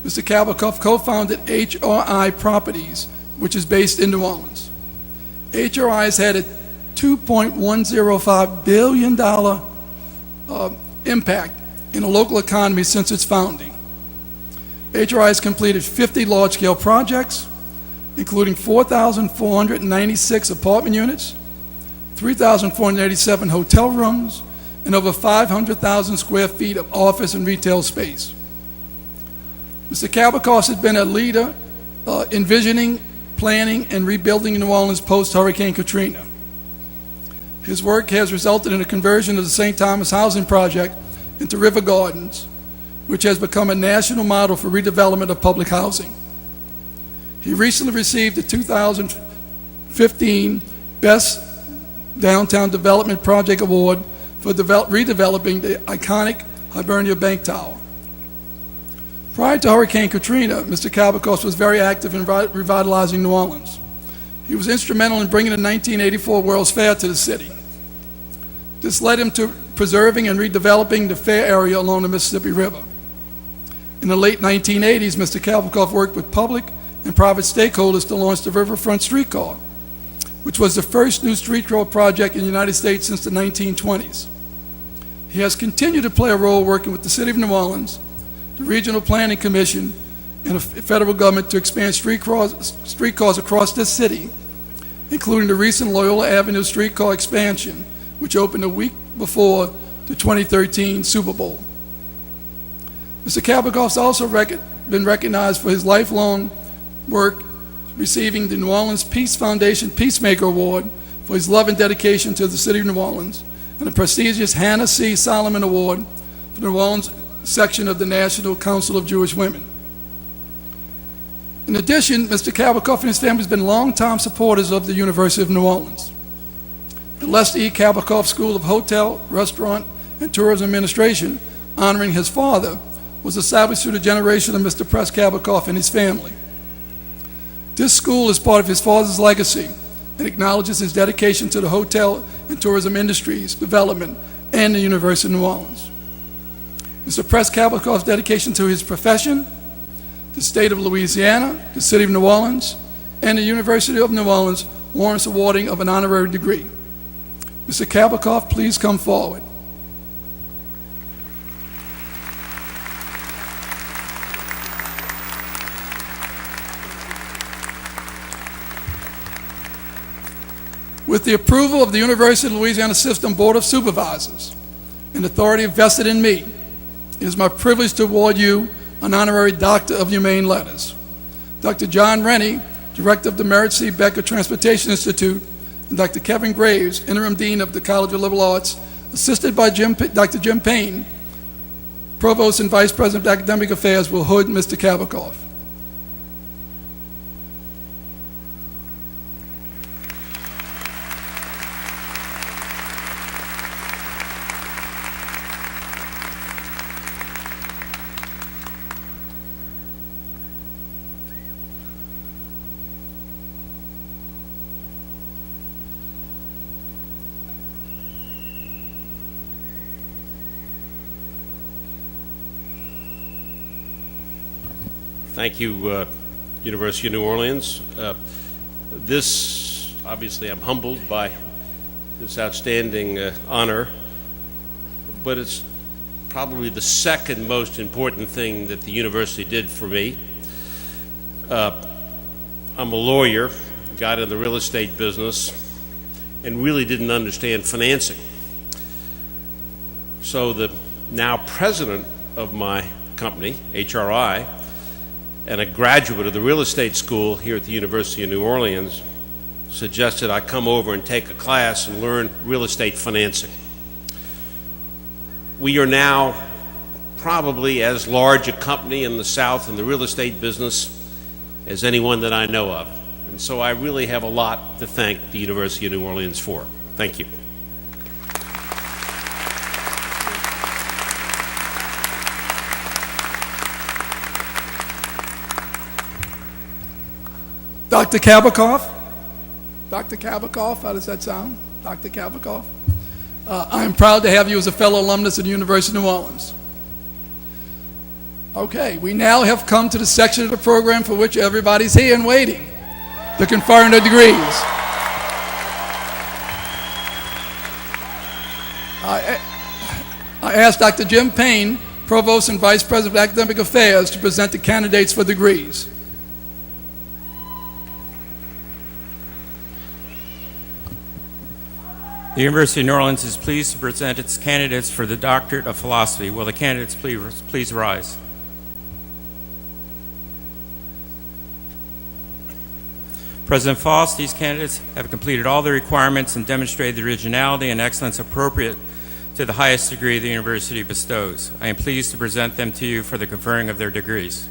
Mr. Kabakoff co-founded HRI Properties, which is based in New Orleans. HRI has had a $2.105 billion impact in the local economy since its founding. HRI has completed 50 large-scale projects, including 4,496 apartment units, 3,487 hotel rooms, and over 500,000 square feet of office and retail space. Mr. Kabakoff has been a leader envisioning, planning, and rebuilding New Orleans post-Hurricane Katrina. His work has resulted in a conversion of the St. Thomas Housing Project into River Gardens, which has become a national model for redevelopment of public housing. He recently received the 2015 Best Downtown Development Project Award for redeveloping the iconic Hibernia Bank Tower. Prior to Hurricane Katrina, Mr. Kabakoff was very active in revitalizing New Orleans. He was instrumental in bringing the 1984 World's Fair to the city. This led him to preserving and redeveloping the fair area along the Mississippi River. In the late 1980s, Mr. Kabakoff worked with public and private stakeholders to launch the Riverfront Streetcar, which was the first new streetcar project in the United States since the 1920s. He has continued to play a role working with the City of New Orleans, the Regional Planning Commission, and the federal government to expand streetcars across this city, including the recent Loyola Avenue streetcar expansion, which opened a week before the 2013 Super Bowl. Mr. Kabakoff has also been recognized for his lifelong work, receiving the New Orleans Peace Foundation Peacemaker Award for his love and dedication to the City of New Orleans, and the prestigious Hannah C. Solomon Award for the New Orleans section of the National Council of Jewish Women. In addition, Mr. Kabakoff and his family has been longtime supporters of the University of New Orleans. The Lester E. Kabakoff School of Hotel, Restaurant, and Tourism Administration, honoring his father, was established through the generation of Mr. Press-Kabakoff and his family. This school is part of his father's legacy and acknowledges his dedication to the hotel and tourism industries, development, and the University of New Orleans. Mr. Press-Kabakoff's dedication to his profession the State of Louisiana, the City of New Orleans, and the University of New Orleans warrants awarding of an honorary degree. Mr. Kabikoff, please come forward. With the approval of the University of Louisiana System Board of Supervisors and authority vested in me, it is my privilege to award you an honorary Doctor of Humane Letters. Dr. John Rennie, Director of the Merritt C. Becker Transportation Institute, and Dr. Kevin Graves, Interim Dean of the College of Liberal Arts, assisted by Dr. Jim Payne, Provost and Vice President of Academic Affairs, will hood Mr. Kabikoff. Thank you, University of New Orleans. Obviously, I'm humbled by this outstanding honor, but it's probably the second most important thing that the university did for me. I'm a lawyer, got in the real estate business, and really didn't understand financing. So the now president of my company, HRI, and a graduate of the real estate school here at the University of New Orleans, suggested I come over and take a class and learn real estate financing. We are now probably as large a company in the South in the real estate business as anyone that I know of. And so I really have a lot to thank the University of New Orleans for. Thank you. Dr. Kabikoff? Dr. Kabikoff, how does that sound? Dr. Kabikoff? I am proud to have you as a fellow alumnus at the University of New Orleans. Okay, we now have come to the section of the program for which everybody's here and waiting, the conferring of degrees. I ask Dr. Jim Payne, Provost and Vice President of Academic Affairs, to present the candidates for degrees. The University of New Orleans is pleased to present its candidates for the Doctorate of Philosophy. Will the candidates please rise? President Foss, these candidates have completed all the requirements and demonstrated the originality and excellence appropriate to the highest degree the university bestows. I am pleased to present them to you for the conferring of their degrees.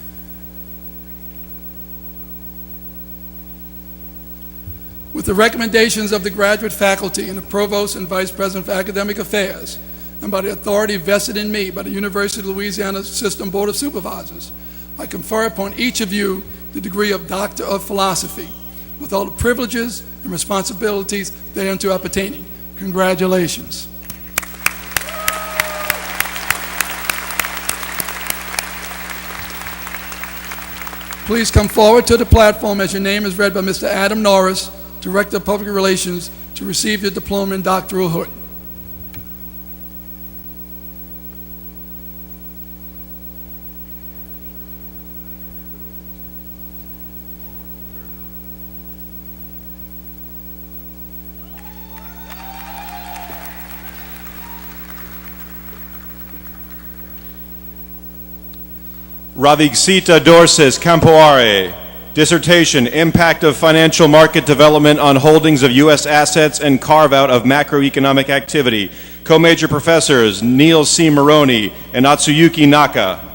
With the recommendations of the graduate faculty and the Provost and Vice President of Academic Affairs, and by the authority vested in me by the University of Louisiana System Board of Supervisors, I confer upon each of you the degree of Doctor of Philosophy, with all the privileges and responsibilities thereunto appertaining. Congratulations. Please come forward to the platform as your name is read by Mr. Adam Norris, Director of Public Relations, to receive your diploma and doctoral hood. Ravigsita Dorses Campoare. Dissertation, Impact of Financial Market Development on Holdings of U.S. Assets and Carve-Out of Macroeconomic Activity. Co-major professors Neil C. Maroney and Atsuyuki Naka.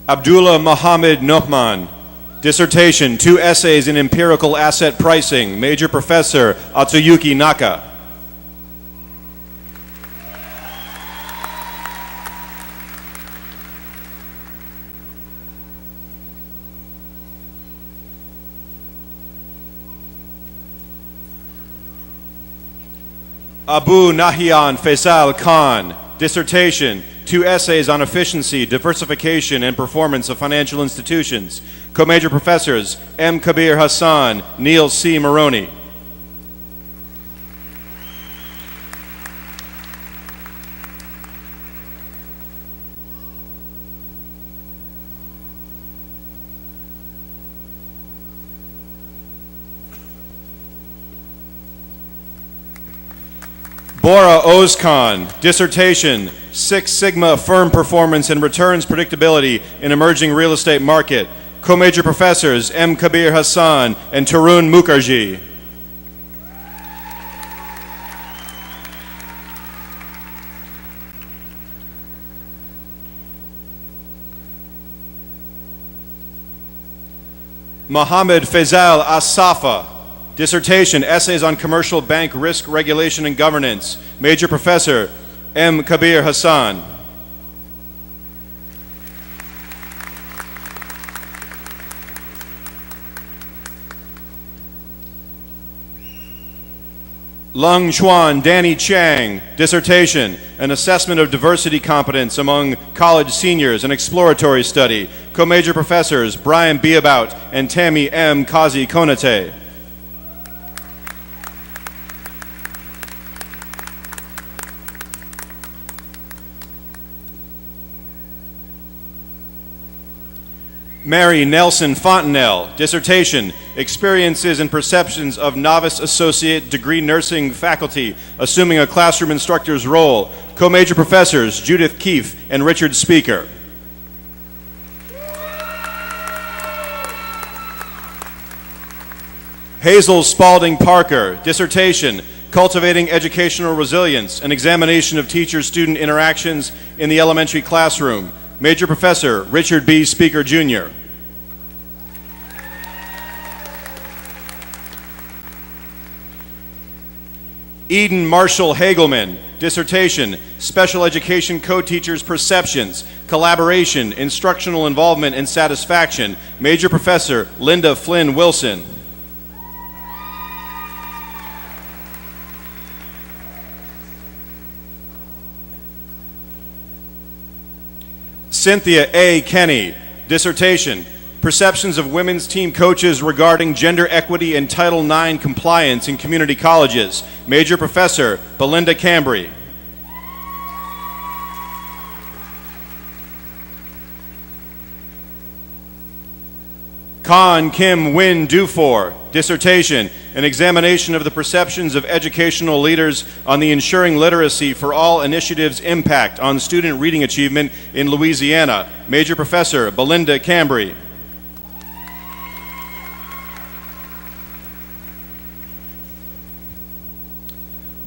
Abdullah Mohammed Nohman. Dissertation, 2 essays in empirical asset pricing. Major Professor Atsuyuki Naka. Abu Nahyan Faisal Khan. Dissertation, 2 essays on efficiency, diversification, and performance of financial institutions. Co-major professors M. Kabir Hassan, Neil C. Maroney. Bora Ozkan. Dissertation, 6 Sigma Firm Performance and Returns Predictability in Emerging Real Estate Market. Co-major professors M. Kabir Hassan and Tarun Mukherjee. Mohammed Faisal Asafa. Dissertation, Essays on Commercial Bank Risk Regulation and Governance. Major Professor M. Kabir Hassan. Lung Chuan Danny Chang. Dissertation, An Assessment of Diversity Competence Among College Seniors, an Exploratory Study. Co-major professors Brian Beabout and Tammy M. Kazi Konate. Mary Nelson Fontenelle. Dissertation, Experiences and Perceptions of Novice Associate Degree Nursing Faculty Assuming a Classroom Instructor's Role. Co-major professors Judith Keefe and Richard Speaker. Hazel Spalding Parker. Dissertation, Cultivating Educational Resilience, an Examination of Teacher-Student Interactions in the Elementary Classroom. Major Professor Richard B. Speaker, Jr. Eden Marshall Hagelman. Dissertation, Special Education Co-Teachers' Perceptions, Collaboration, Instructional Involvement, and Satisfaction. Major Professor Linda Flynn Wilson. Cynthia A. Kenny. Dissertation, Perceptions of Women's Team Coaches Regarding Gender Equity and Title IX Compliance in Community Colleges. Major Professor Belinda Cambry. Khan Kim Win Dufour. Dissertation, An Examination of the Perceptions of Educational Leaders on the Ensuring Literacy for All Initiative's Impact on Student Reading Achievement in Louisiana. Major Professor Belinda Cambry.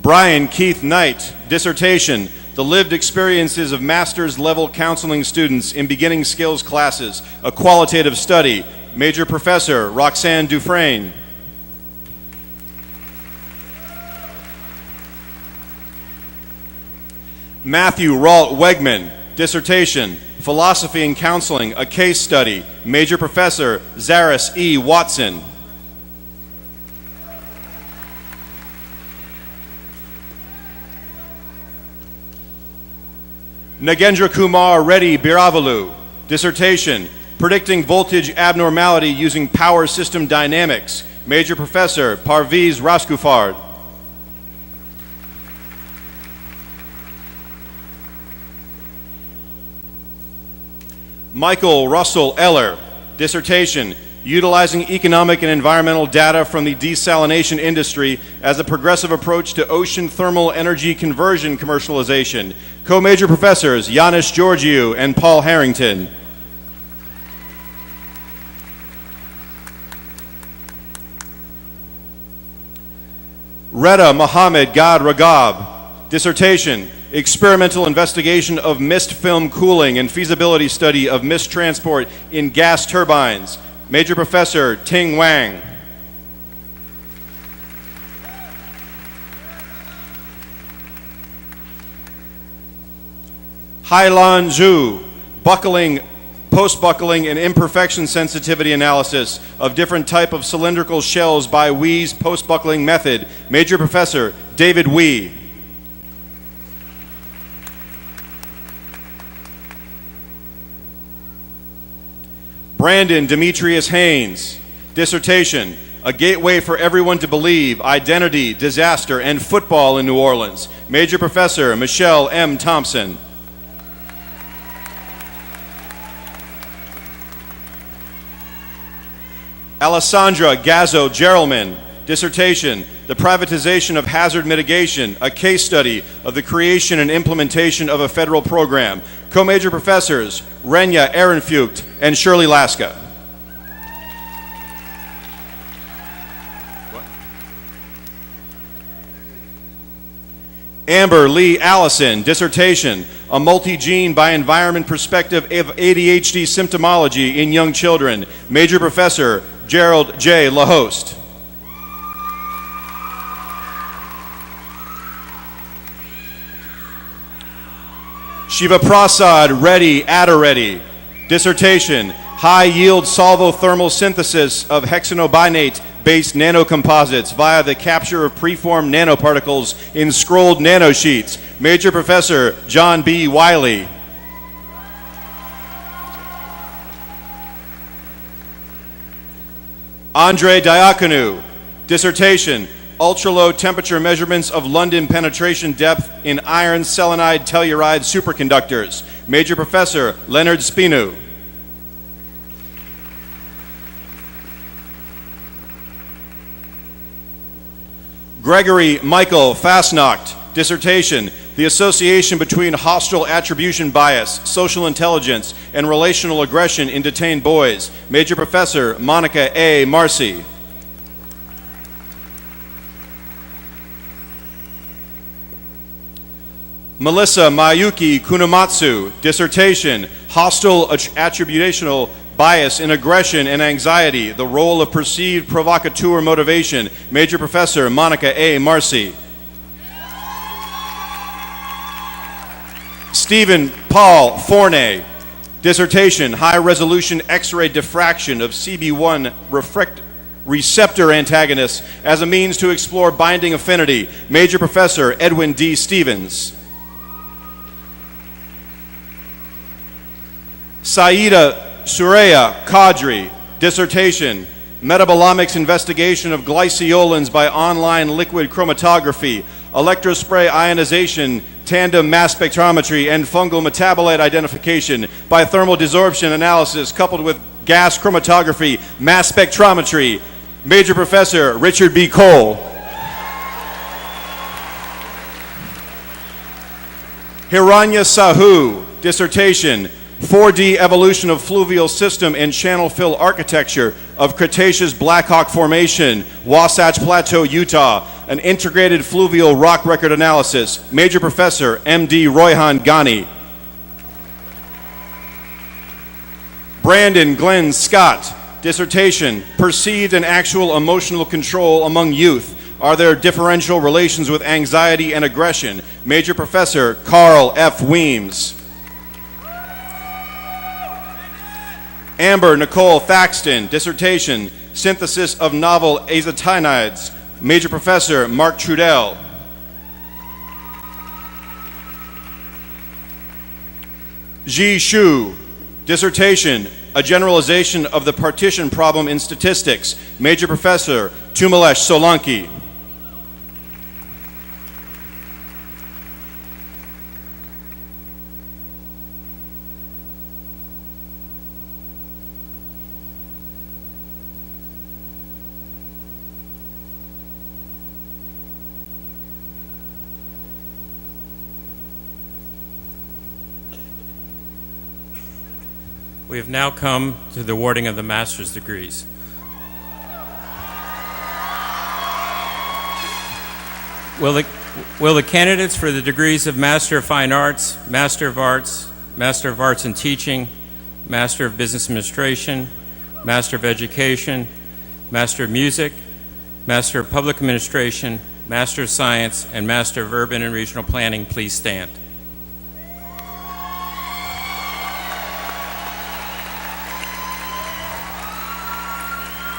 Brian Keith Knight. Dissertation, The Lived Experiences of Master's Level Counseling Students in Beginning Skills Classes, a Qualitative Study. Major Professor Roxanne Dufresne. Matthew Ralt Wegman. Dissertation, Philosophy and Counseling, a Case Study. Major Professor Zaris E. Watson. Nagendra Kumar Reddy Biravalu. Dissertation, Predicting Voltage Abnormality Using Power System Dynamics. Major Professor Parviz Raskufard. Michael Russell Eller. Dissertation, Utilizing Economic and Environmental Data from the Desalination Industry as a Progressive Approach to Ocean Thermal Energy Conversion Commercialization. Co-major professors Yanis Georgiou and Paul Harrington. Reda Mohammed Gad Ragab. Dissertation, experimental investigation of mist film cooling and feasibility study of mist transport in gas turbines. Major Professor Ting Wang. Hailan Zhu, buckling, post-buckling and imperfection sensitivity analysis of different type of cylindrical shells by Wee's post-buckling method. Major Professor David Wee. Brandon Demetrius Haynes, dissertation, A Gateway for Everyone to Believe, Identity, Disaster, and Football in New Orleans. Major Professor Michelle M. Thompson. Alessandra Gazzo Gerelman, dissertation, The Privatization of Hazard Mitigation, a case study of the creation and implementation of a federal program. Co-major professors Renya Ehrenfucht and Shirley Laska. Amber Lee Allison, dissertation, A Multi-Gene by Environment Perspective of ADHD Symptomology in Young Children. Major Professor Gerald J. LaHost. Shiva Prasad Reddy Adareddy, dissertation, high-yield solvothermal synthesis of hexanobinate-based nanocomposites via the capture of preformed nanoparticles in scrolled nanosheets. Major Professor John B. Wiley. Andre Diaconou, dissertation, ultra-low temperature measurements of London penetration depth in iron selenide telluride superconductors. Major Professor Leonard Spinu. Gregory Michael Fastnacht, dissertation, The Association Between Hostile Attribution Bias, Social Intelligence, and Relational Aggression in Detained Boys. Major Professor Monica A. Marcy. Melissa Mayuki Kunamatsu, dissertation, Hostile Attributional Bias in Aggression and Anxiety, the Role of Perceived Provocateur Motivation. Major Professor Monica A. Marcy. Stephen Paul Forney, dissertation, High Resolution X-ray Diffraction of CB1 receptor antagonists as a means to explore binding affinity. Major Professor Edwin D. Stevens. Saida Suraya Qadri, dissertation, Metabolomics Investigation of Glyceolins by Online Liquid Chromatography, Electrospray Ionization, Tandem Mass Spectrometry, and Fungal Metabolite Identification by Thermal Desorption Analysis coupled with Gas Chromatography, Mass Spectrometry. Major Professor Richard B. Cole. Hiranya Sahu, dissertation, 4D evolution of fluvial system and channel fill architecture of Cretaceous Blackhawk Formation, Wasatch Plateau, Utah, an integrated fluvial rock record analysis. Major Professor M.D. Royhan Ghani. Brandon Glenn Scott, dissertation, perceived and actual emotional control among youth. Are there differential relations with anxiety and aggression? Major Professor Carl F. Weems. Amber Nicole Thaxton, dissertation, synthesis of novel azathiones. Major Professor Mark Trudell. Ji Shu, dissertation, a generalization of the partition problem in statistics. Major Professor Tumalesh Solanki. We have now come to the awarding of the master's degrees. Will the Will the candidates for the degrees of Master of Fine Arts, Master of Arts, Master of Arts in Teaching, Master of Business Administration, Master of Education, Master of Music, Master of Public Administration, Master of Science, and Master of Urban and Regional Planning please stand?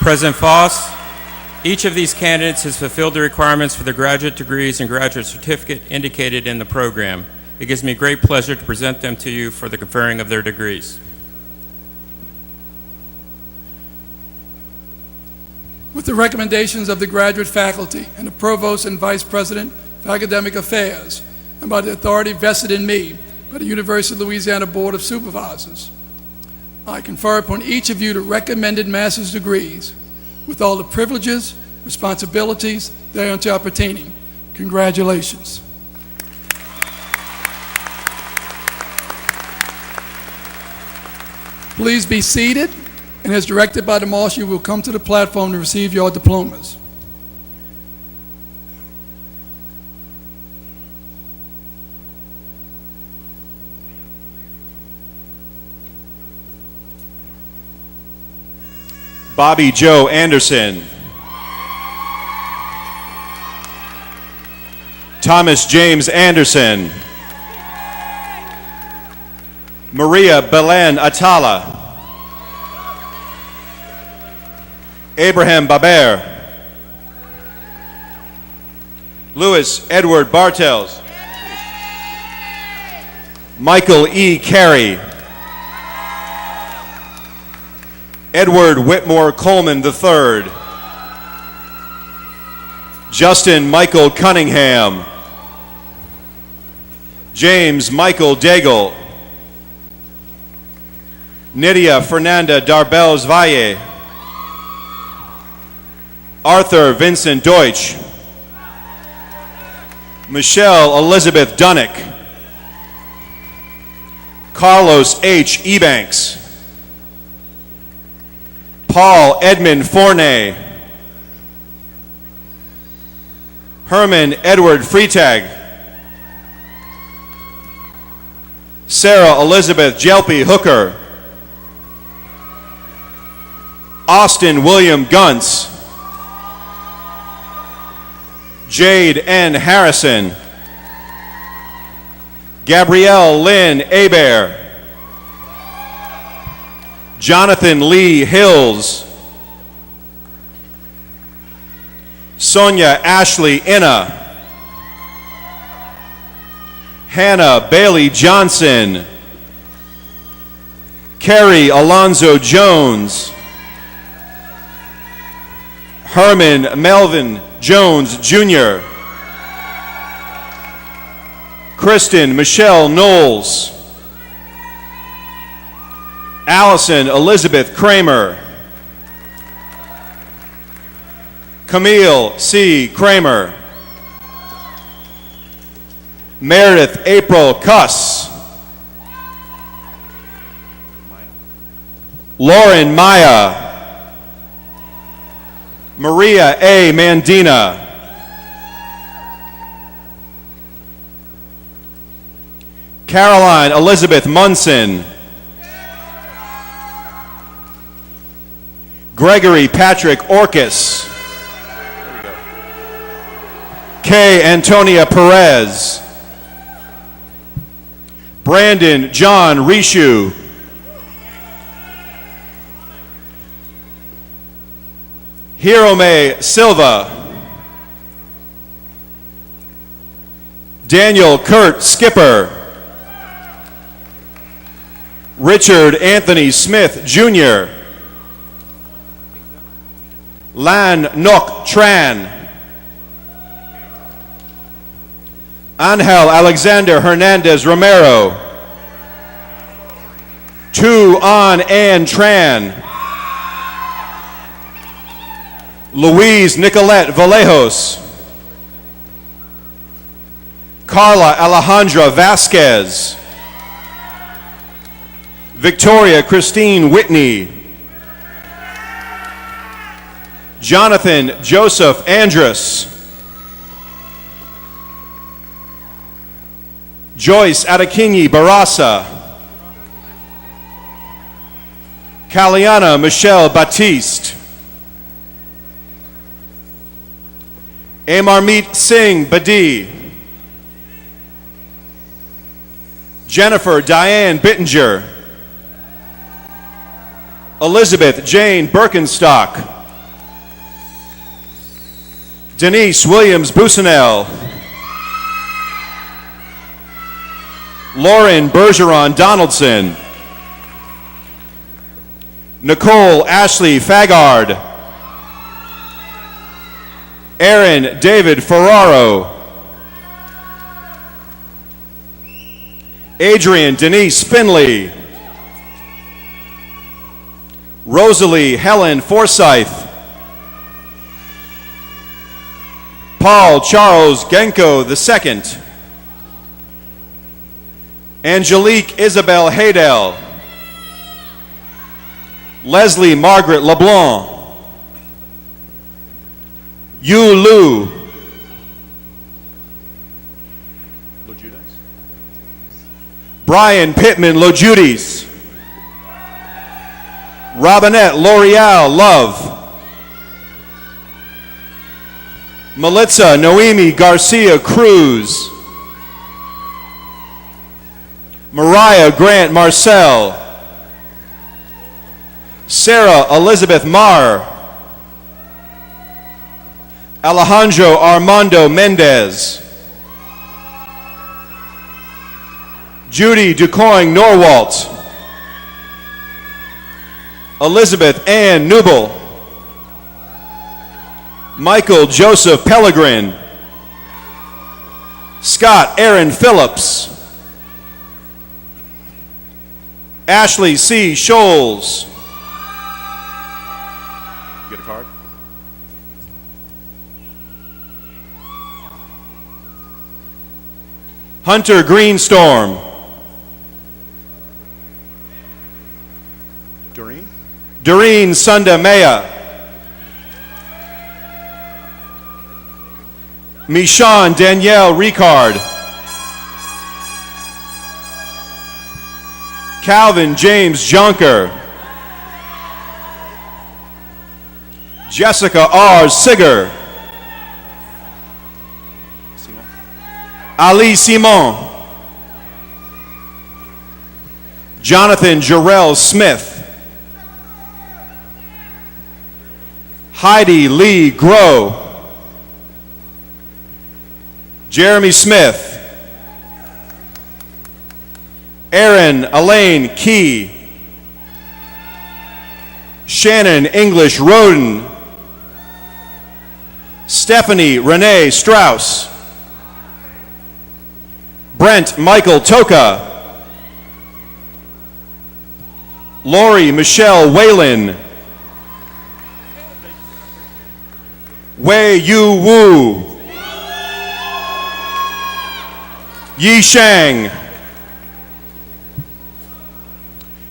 President Foss, each of these candidates has fulfilled the requirements for the graduate degrees and graduate certificate indicated in the program. It gives me great pleasure to present them to you for the conferring of their degrees. With the recommendations of the graduate faculty and the Provost and Vice President for Academic Affairs, and by the authority vested in me by the University of Louisiana Board of Supervisors, I confer upon each of you the recommended master's degrees with all the privileges, responsibilities thereunto pertaining. Congratulations. Please be seated, and as directed by the marshal, you will come to the platform to receive your diplomas. Bobby Joe Anderson. Thomas James Anderson. Maria Belen Atala. Abraham Baber. Louis Edward Bartels. Michael E. Carey. Edward Whitmore Coleman III. Justin Michael Cunningham. James Michael Daigle. Nydia Fernanda Darbels Valle. Arthur Vincent Deutsch. Michelle Elizabeth Dunnick. Carlos H. Ebanks. Paul Edmund Forney. Herman Edward Freitag. Sarah Elizabeth Jelpy Hooker. Austin William Guntz. Jade N. Harrison. Gabrielle Lynn Hebert. Jonathan Lee Hills. Sonia Ashley Inna. Hannah Bailey Johnson. Carrie Alonzo Jones. Herman Melvin Jones Jr. Kristen Michelle Knowles. Allison Elizabeth Kramer. Camille C. Kramer. Meredith April Cuss. Lauren Maya. Maria A. Mandina. Caroline Elizabeth Munson. Gregory Patrick Orcus. Kay Antonia Perez. Brandon John Rishu. Hirome Silva. Daniel Kurt Skipper. Richard Anthony Smith Jr. Lan Nok Tran. Angel Alexander Hernandez Romero. Tu An Ann Tran. Louise Nicolette Vallejos. Carla Alejandra Vasquez. Victoria Christine Whitney. Jonathan Joseph Andrus. Joyce Adekinyi Barasa. Kaliana Michelle Baptiste. Amarmeet Singh Badi. Jennifer Diane Bittinger. Elizabeth Jane Birkenstock. Denise Williams Busanel. Lauren Bergeron Donaldson. Nicole Ashley Fagard. Aaron David Ferraro. Adrian Denise Finley. Rosalie Helen Forsyth. Paul Charles Genko II. Angelique Isabel Haydel. Leslie Margaret LeBlanc. Yu Lu. Brian Pittman Lojudis. Robinette L'Oreal Love. Melitza Noemi Garcia Cruz. Mariah Grant Marcel. Sarah Elizabeth Marr. Alejandro Armando Mendez. Judy DuCoing Norwalt. Elizabeth Ann Newble. Michael Joseph Pellegrin. Scott Aaron Phillips. Ashley C. Scholes. Get a card? Hunter Greenstorm. Doreen Sunda Maya. Michonne Danielle Ricard. Calvin James Junker. Jessica R. Sigger. Ali Simon. Jonathan Jarrell Smith. Heidi Lee Grow. Jeremy Smith. Aaron Elaine Key. Shannon English Roden. Stephanie Renee Strauss. Brent Michael Toka. Lori Michelle Whalen. Wei Yu Wu. Yi Shang.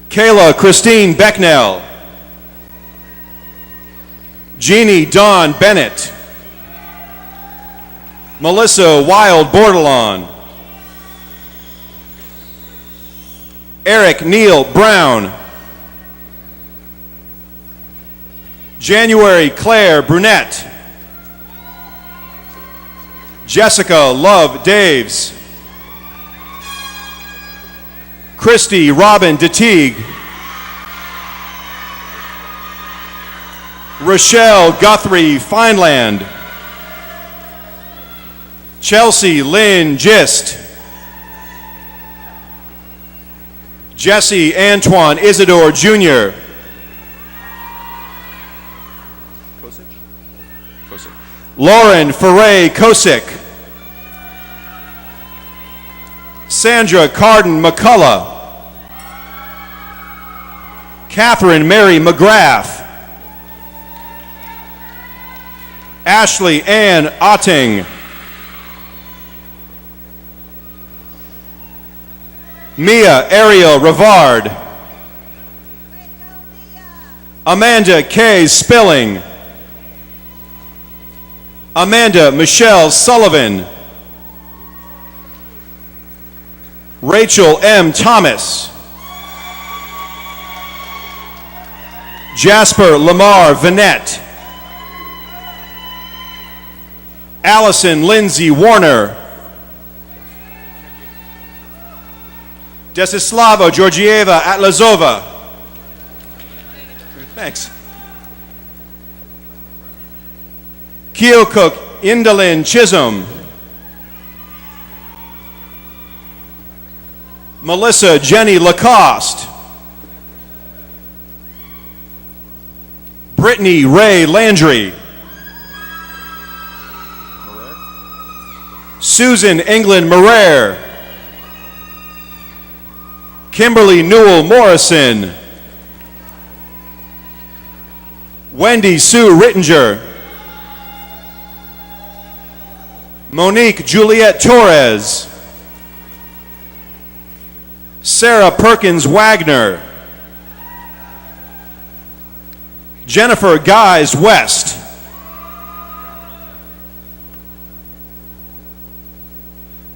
Kayla Christine Becknell. Jeannie Dawn Bennett. Melissa Wild Bordelon. Eric Neal Brown. January Claire Brunette. Jessica Love Daves. Christy Robin DeTigue. Rochelle Guthrie Fineland. Chelsea Lynn Gist. Jesse Antoine Isidore Jr. Lauren Ferre Kosick. Sandra Carden McCullough. Catherine Mary McGrath. Ashley Ann Otting. Mia Ariel Rivard. Amanda K. Spilling. Amanda Michelle Sullivan. Rachel M. Thomas. Jasper Lamar Vanette. Allison Lindsay Warner. Desislava Georgieva Atlazova. Thanks. Keokuk Indalin Chisholm. Melissa Jenny Lacoste. Brittany Ray Landry. Susan England Morer. Kimberly Newell Morrison. Wendy Sue Rittinger. Monique Juliet Torres. Sarah Perkins Wagner. Jennifer Guys West.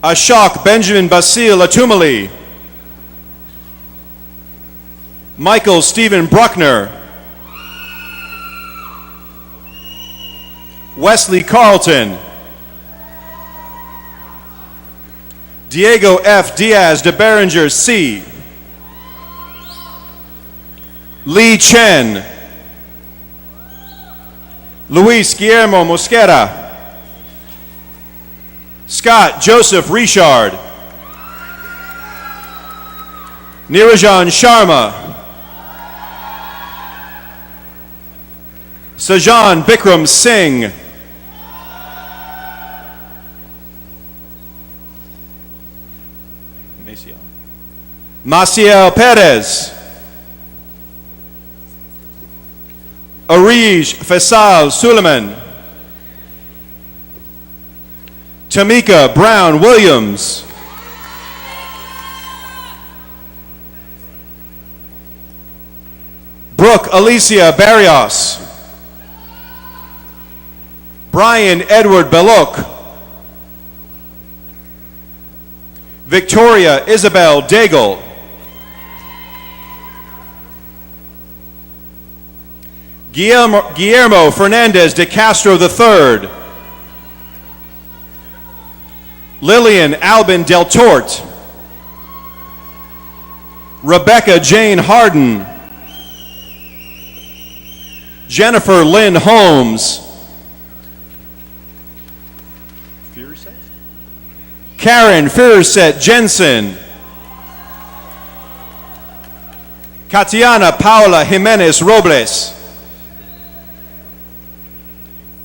Ashok Benjamin Basil Atumali. Michael Stephen Bruckner. Wesley Carlton. Diego F. Diaz de Berenger C. Lee Chen. Luis Guillermo Mosquera. Scott Joseph Richard. Nirajan Sharma. Sajan Bikram Singh. Maciel Perez. Arij Faisal Suleiman. Tamika Brown Williams. Brooke Alicia Barrios. Brian Edward Belloc. Victoria Isabel Daigle. Guillermo Fernandez de Castro III. Lillian Albin Del Tort. Rebecca Jane Harden. Jennifer Lynn Holmes. Karen Firset Jensen. Katiana Paula Jimenez Robles.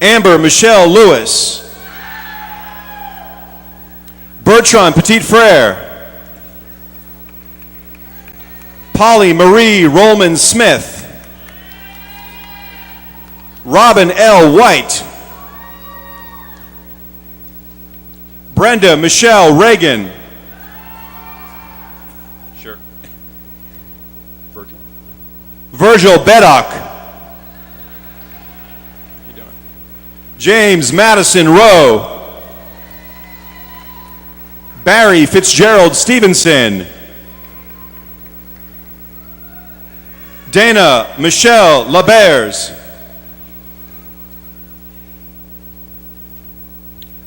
Amber Michelle Lewis. Bertrand Petit Frere. Polly Marie Rollman Smith. Robin L. White. Brenda Michelle Reagan. Sure. Virgil Beddock. James Madison Rowe. Barry Fitzgerald Stevenson. Dana Michelle LaBears.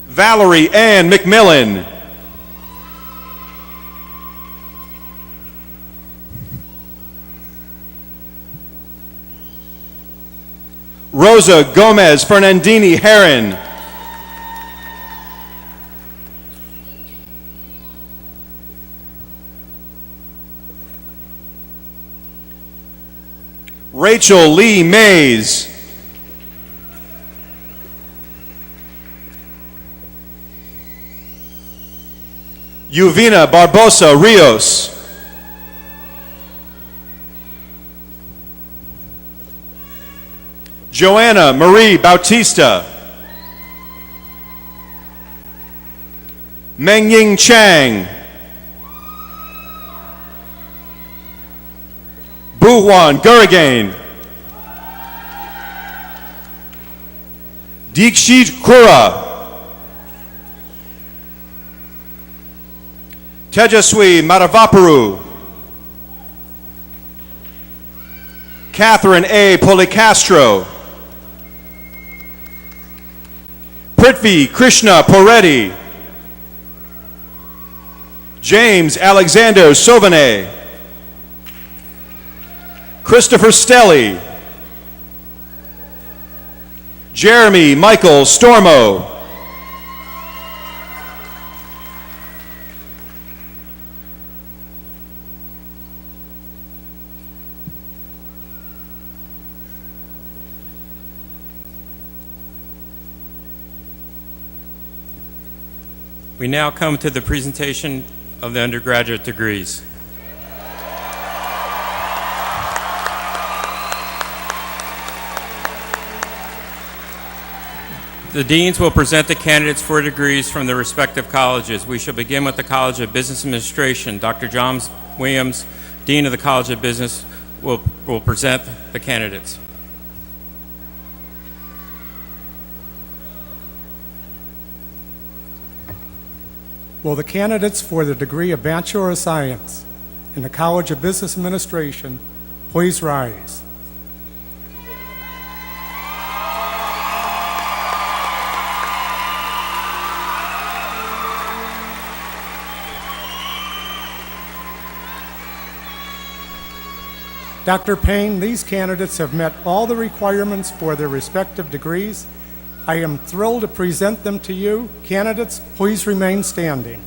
Valerie Ann McMillan. Rosa Gomez Fernandini Heron. Rachel Lee Mays. Yuvina Barbosa Rios. Joanna Marie Bautista. Mengying Chang. Buhwan Guragain. Dikshit Kura. Tejaswi Madavaparu. Catherine A. Policastro. Prithvi Krishna Poretti. James Alexander Sovane. Christopher Stelly. Jeremy Michael Stormo. We now come to the presentation of the undergraduate degrees. The deans will present the candidates for degrees from their respective colleges. We shall begin with the College of Business Administration. Dr. John Williams, Dean of the College of Business, will present the candidates. Will the candidates for the degree of Bachelor of Science in the College of Business Administration please rise? Dr. Payne, these candidates have met all the requirements for their respective degrees. I am thrilled to present them to you. Candidates, please remain standing.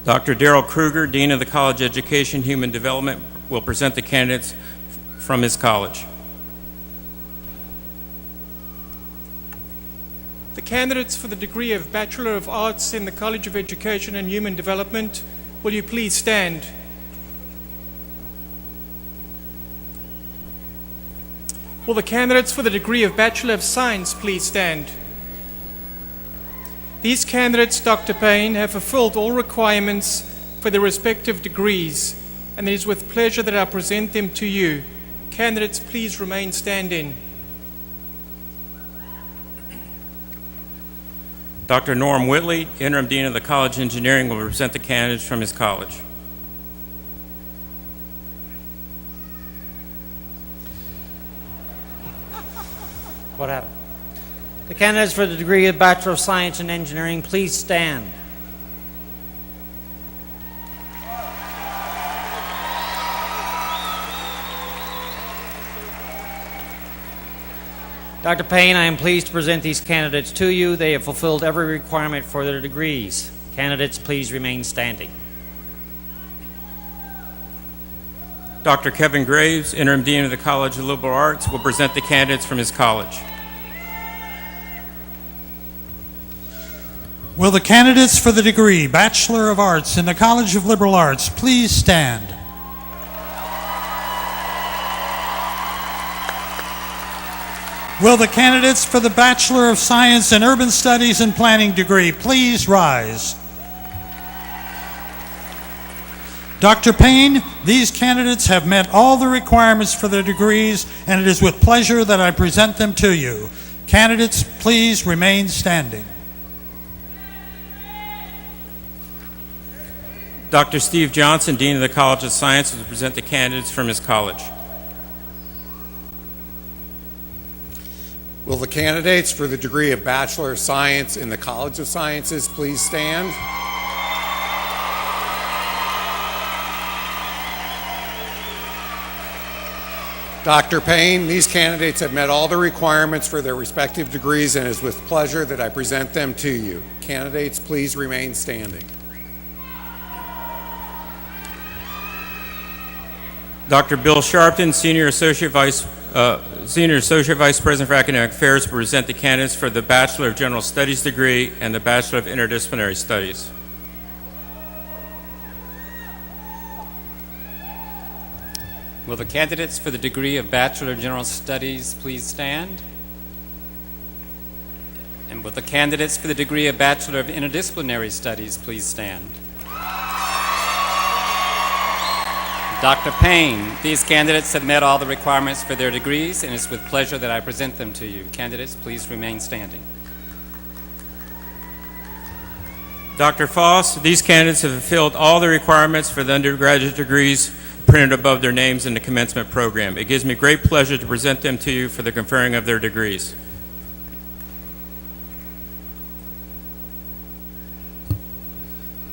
Dr. Darrell Kruger, Dean of the College of Education and Human Development, will present the candidates from his college. The candidates for the degree of Bachelor of Arts in the College of Education and Human Development, will you please stand? Will the candidates for the degree of Bachelor of Science please stand? These candidates, Dr. Payne, have fulfilled all requirements for their respective degrees, and it is with pleasure that I present them to you. Candidates, please remain standing. Dr. Norm Whitley, Interim Dean of the College of Engineering, will present the candidates from his college. What happened? The candidates for the degree of Bachelor of Science in Engineering, please stand. Dr. Payne, I am pleased to present these candidates to you. They have fulfilled every requirement for their degrees. Candidates, please remain standing. Dr. Kevin Graves, Interim Dean of the College of Liberal Arts, will present the candidates from his college. Will the candidates for the degree Bachelor of Arts in the College of Liberal Arts please stand? Will the candidates for the Bachelor of Science in Urban Studies and Planning degree please rise? Dr. Payne, these candidates have met all the requirements for their degrees, and it is with pleasure that I present them to you. Candidates, please remain standing. Dr. Steve Johnson, Dean of the College of Sciences, will present the candidates from his college. Will the candidates for the degree of Bachelor of Science in the College of Sciences please stand? Dr. Payne, these candidates have met all the requirements for their respective degrees, and it is with pleasure that I present them to you. Candidates, please remain standing. Dr. Bill Sharpton, Senior Associate Vice President for Academic Affairs, will present the candidates for the Bachelor of General Studies degree and the Bachelor of Interdisciplinary Studies. Will the candidates for the degree of Bachelor of General Studies please stand? And will the candidates for the degree of Bachelor of Interdisciplinary Studies please stand? Dr. Payne, these candidates have met all the requirements for their degrees, and it's with pleasure that I present them to you. Candidates, please remain standing. Dr. Foss, these candidates have fulfilled all the requirements for the undergraduate degrees printed above their names in the commencement program. It gives me great pleasure to present them to you for the conferring of their degrees.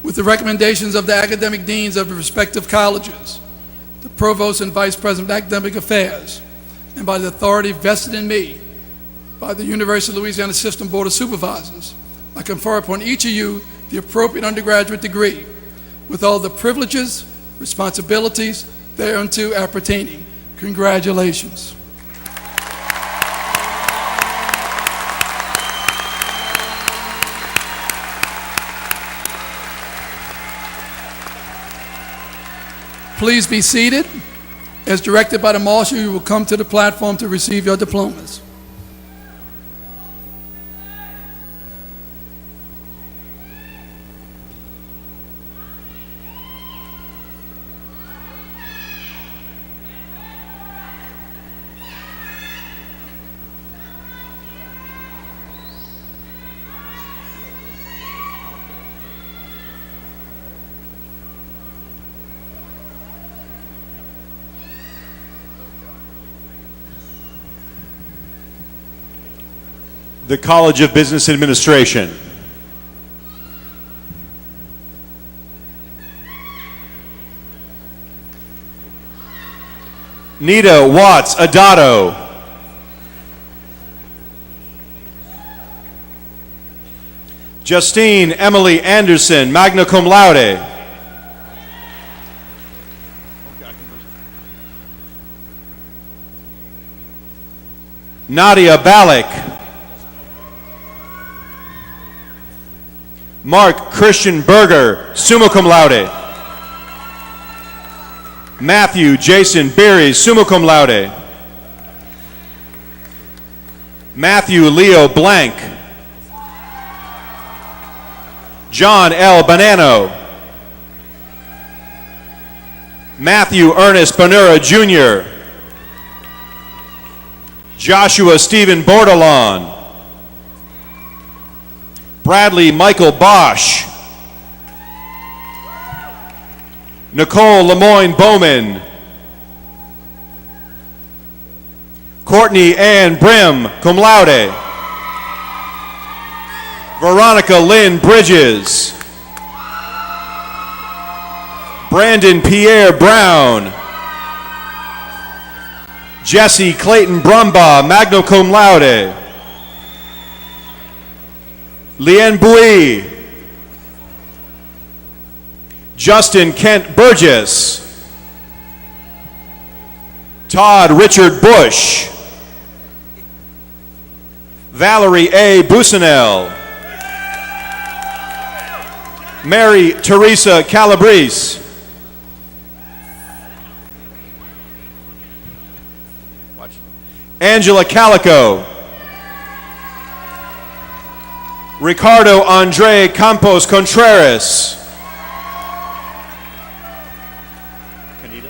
With the recommendations of the academic deans of the respective colleges, the provost and vice president of academic affairs, and by the authority vested in me by the University of Louisiana System Board of Supervisors, I confer upon each of you the appropriate undergraduate degree with all the privileges, responsibilities thereunto appertaining. Congratulations. Please be seated. As directed by the marshal, you will come to the platform to receive your diplomas. The College of Business Administration. Nita Watts Adato. Justine Emily Anderson, magna cum laude. Nadia Balik. Mark Christian Berger, summa cum laude. Matthew Jason Berry, summa cum laude. Matthew Leo Blank. John L. Bonanno. Matthew Ernest Bonura Jr. Joshua Stephen Bordelon. Bradley Michael Bosch. Nicole Lemoyne Bowman. Courtney Ann Brim, cum laude. Veronica Lynn Bridges. Brandon Pierre Brown. Jesse Clayton Brumbaugh, magna cum laude. Leanne Bouy. Justin Kent Burgess. Todd Richard Bush. Valerie A. Busanel. Mary Teresa Calabrese. Angela Calico. Ricardo Andre Campos Contreras. Canito.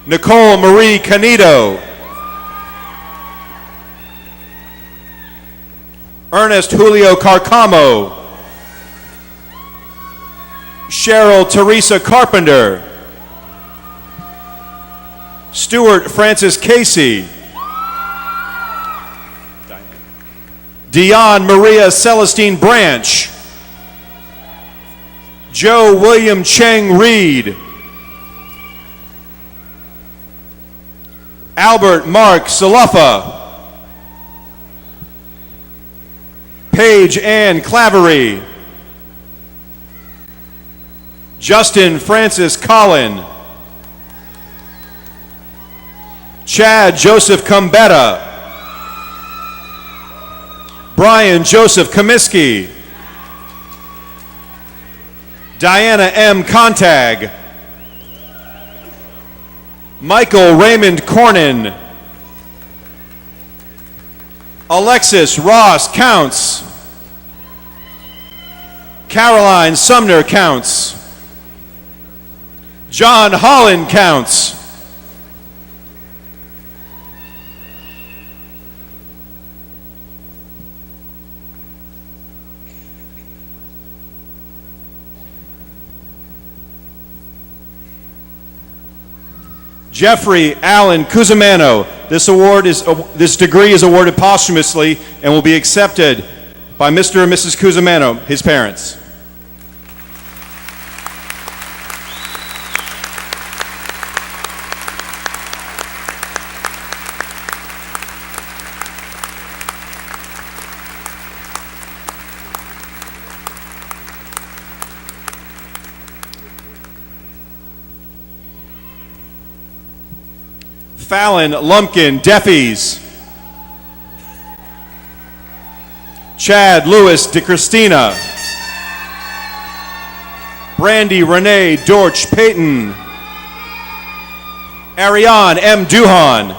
Nicole Marie Canito. Ernest Julio Carcamo. Cheryl Teresa Carpenter. Stuart Francis Casey. Dion Maria Celestine Branch. Joe William Cheng Reed. Albert Mark Saluffa. Paige Ann Clavery. Justin Francis Collin. Chad Joseph Cumbetta. Brian Joseph Comiskey. Diana M. Contag. Michael Raymond Cornyn. Alexis Ross Counts. Caroline Sumner Counts. John Holland Counts. Jeffrey Allen Cusimano. This degree is awarded posthumously and will be accepted by Mr. and Mrs. Cusimano, his parents. Fallon Lumpkin, Deffies. Chad Lewis DeChristina. Brandy Renee Dorch Payton. Ariane M. Duhan.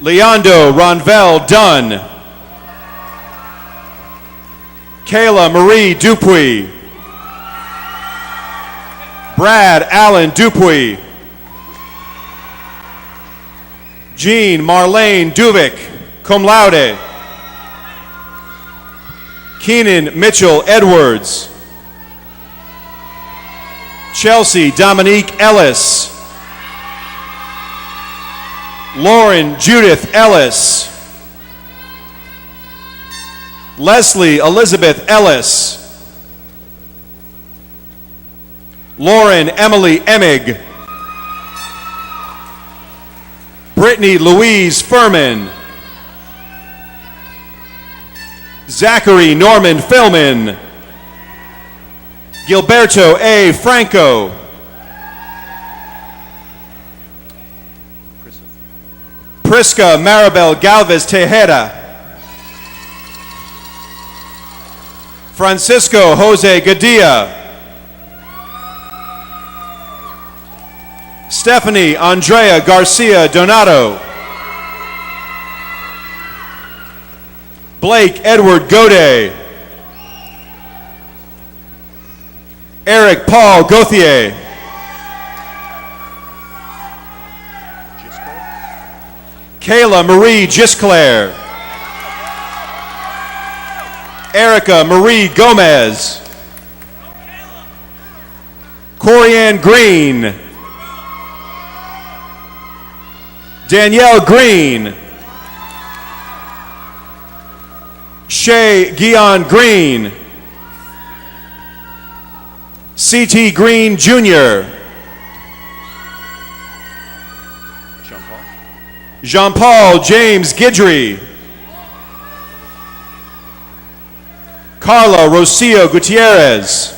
Leondo Ronvel Dunn. Kayla Marie Dupuy. Brad Allen Dupuy. Jean Marlene Duvik, cum laude. Keenan Mitchell Edwards. Chelsea Dominique Ellis. Lauren Judith Ellis. Leslie Elizabeth Ellis. Lauren Emily Emig. Brittany Louise Furman. Zachary Norman Philman. Gilberto A. Franco. Prisca Maribel Galvez Tejeda. Francisco Jose Gadilla. Stephanie Andrea Garcia Donato. Blake Edward Godet. Eric Paul Gauthier. Kayla Marie Gisclair. Erica Marie Gomez. Corianne Green. Danielle Green. Shay Guion Green. C.T. Green Jr. Jean-Paul James Guidry. Carla Rocio Gutierrez.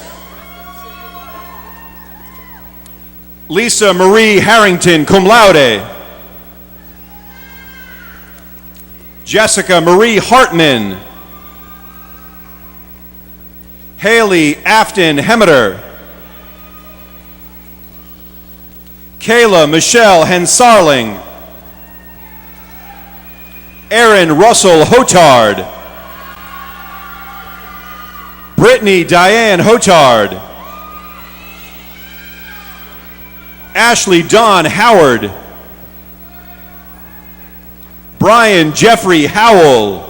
Lisa Marie Harrington, cum laude. Jessica Marie Hartman. Haley Afton Hemmeter. Kayla Michelle Hensarling. Aaron Russell Hotard. Brittany Diane Hotard. Ashley Dawn Howard. Brian Jeffrey Howell.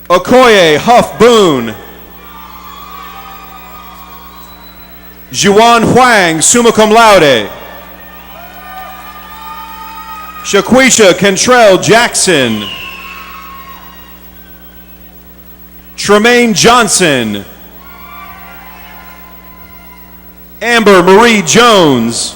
Okoye Huff Boone. Juan Huang, summa cum laude. Shaquisha Cantrell Jackson. Tremaine Johnson. Amber Marie Jones.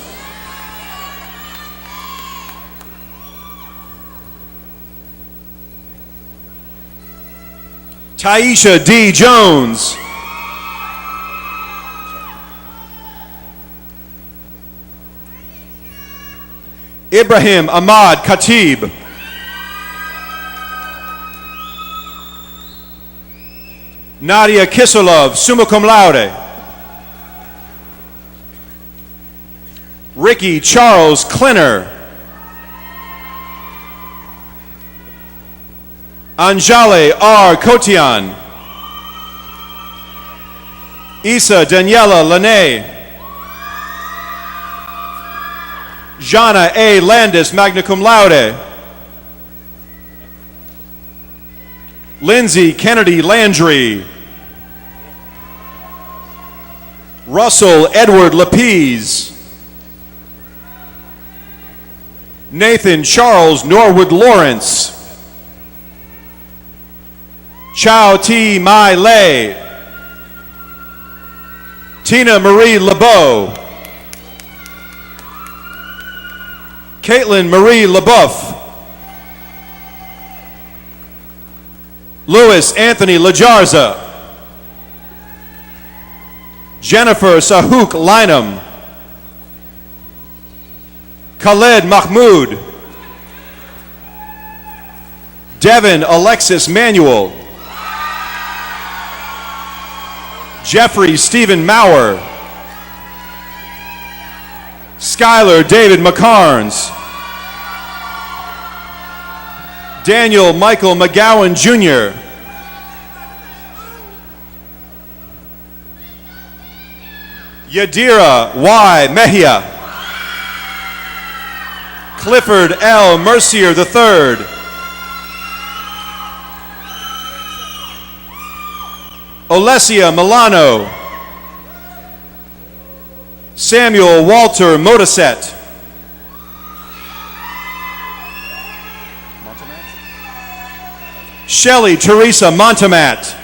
Taisha D. Jones. Ibrahim Ahmad Khatib. Nadia Kisilov, summa cum laude. Ricky Charles Klinner. Anjale R. Kotian. Isa Daniela Lene. Jana A. Landis, magna cum laude. Lindsay Kennedy Landry. Russell Edward Lapese. Nathan Charles Norwood Lawrence. Chow T. Mai Lei. Tina Marie LeBeau. Caitlin Marie LeBeouf. Louis Anthony LaJarza. Jennifer Sahuk Lynham. Khaled Mahmoud. Devin Alexis Manuel. Jeffrey Stephen Maurer. Skylar David McCarnes. Daniel Michael McGowan Jr. Yadira Y. Mejia. Clifford L. Mercier III. Olesia Milano. Samuel Walter Motaset. Shelley Teresa Montemat.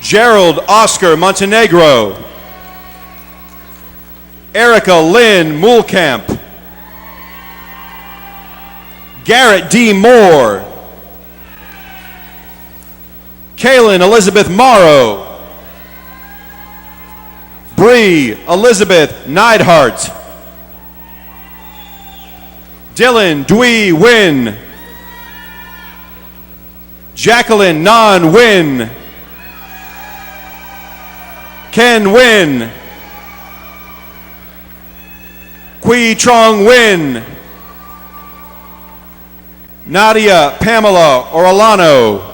Gerald Oscar Montenegro. Erica Lynn Mulkamp. Garrett D. Moore. Kaylin Elizabeth Morrow. Bree Elizabeth Neidhart. Dylan Dwee Wynn. Jacqueline Non Wynn. Ken Wynn. Qui Trong Wynn. Nadia Pamela Orlano.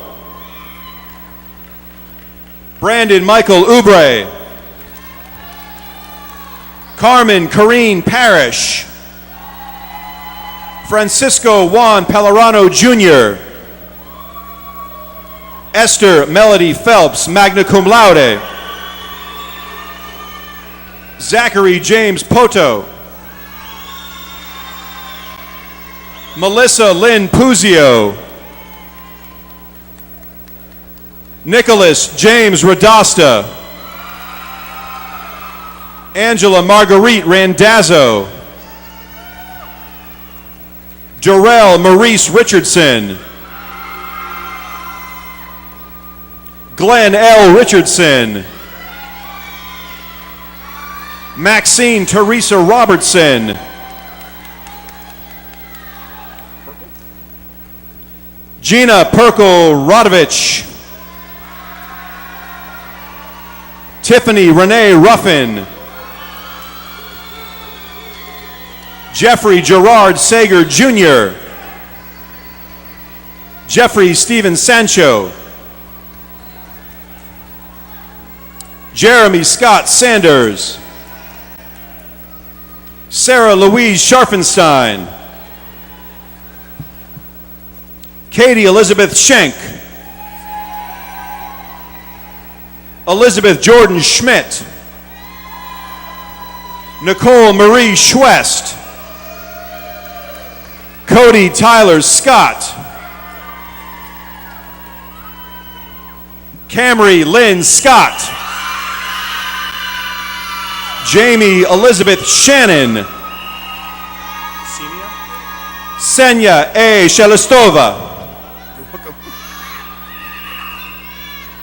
Brandon Michael Oubre. Carmen Corrine Parrish. Francisco Juan Pellerano Jr. Esther Melody Phelps, magna cum laude. Zachary James Poto. Melissa Lynn Puzio. Nicholas James Radasta. Angela Marguerite Randazzo. Jarrell Maurice Richardson. Glenn L. Richardson. Maxine Teresa Robertson. Gina Perko Rodovich. Tiffany Renee Ruffin. Jeffrey Gerard Sager Jr. Jeffrey Steven Sancho. Jeremy Scott Sanders. Sarah Louise Scharfenstein. Katie Elizabeth Schenk. Elizabeth Jordan Schmidt. Nicole Marie Schwest. Cody Tyler Scott. Camry Lynn Scott. Jamie Elizabeth Shannon. Senya A. Shelistova.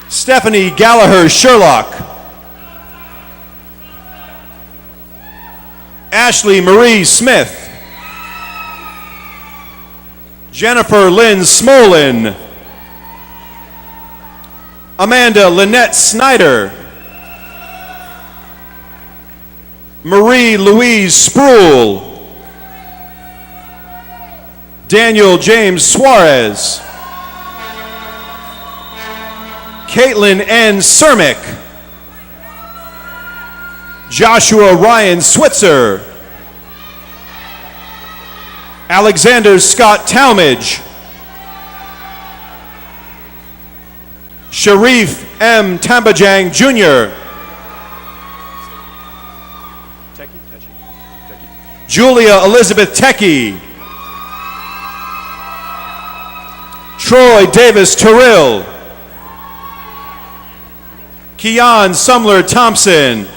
Stephanie Gallagher Sherlock. Ashley Marie Smith. Jennifer Lynn Smolin. Amanda Lynette Snyder. Marie Louise Spruill. Daniel James Suarez. Caitlin N. Cermick. Joshua Ryan Switzer. Alexander Scott Talmadge. Sharif M. Tambajang Jr. Julia Elizabeth Tecke. Troy Davis Terrell. Keon Sumler Thompson.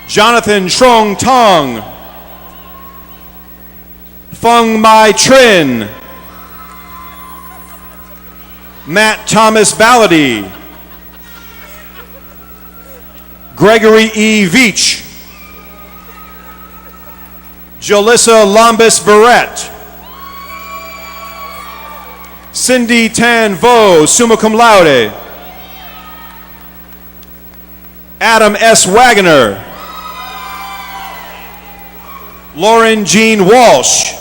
Jonathan Trong Tong. Fung Mai Trin. Matt Thomas Ballady. Gregory E. Veach. Jalissa Lombis Verrett. Cindy Tan Vo, summa cum laude. Adam S. Wagoner. Lauren Jean Walsh.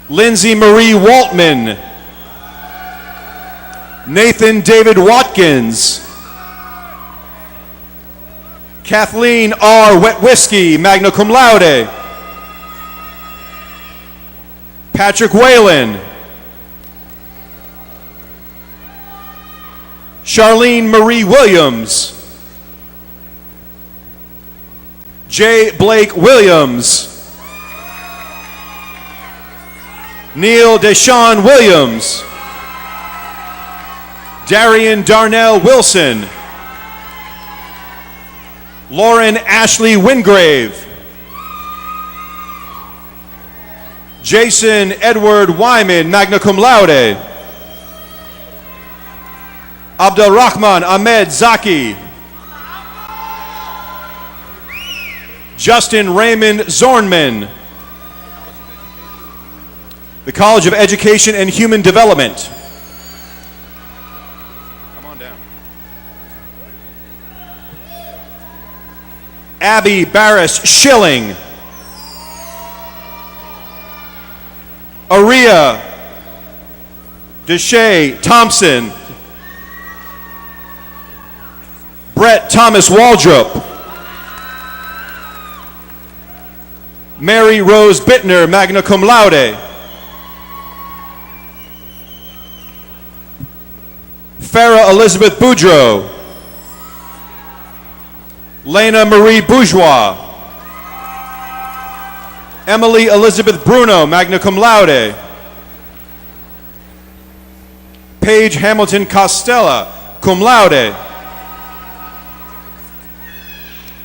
Lindsay Marie Waltman. Nathan David Watkins. Kathleen R. Wet Whiskey, magna cum laude. Patrick Whalen. Charlene Marie Williams. J. Blake Williams. Neil Deshawn Williams. Darian Darnell Wilson. Lauren Ashley Wingrave. Jason Edward Wyman, magna cum laude. Abdulrahman Ahmed Zaki. Justin Raymond Zornman. The College of Education and Human Development. Come on down. Abby Barris Schilling. Aria Deshay Thompson. Brett Thomas Waldrop. Mary Rose Bittner, magna cum laude. Farah Elizabeth Boudreau. Lena Marie Bourgeois. Emily Elizabeth Bruno, magna cum laude. Paige Hamilton Costella, cum laude.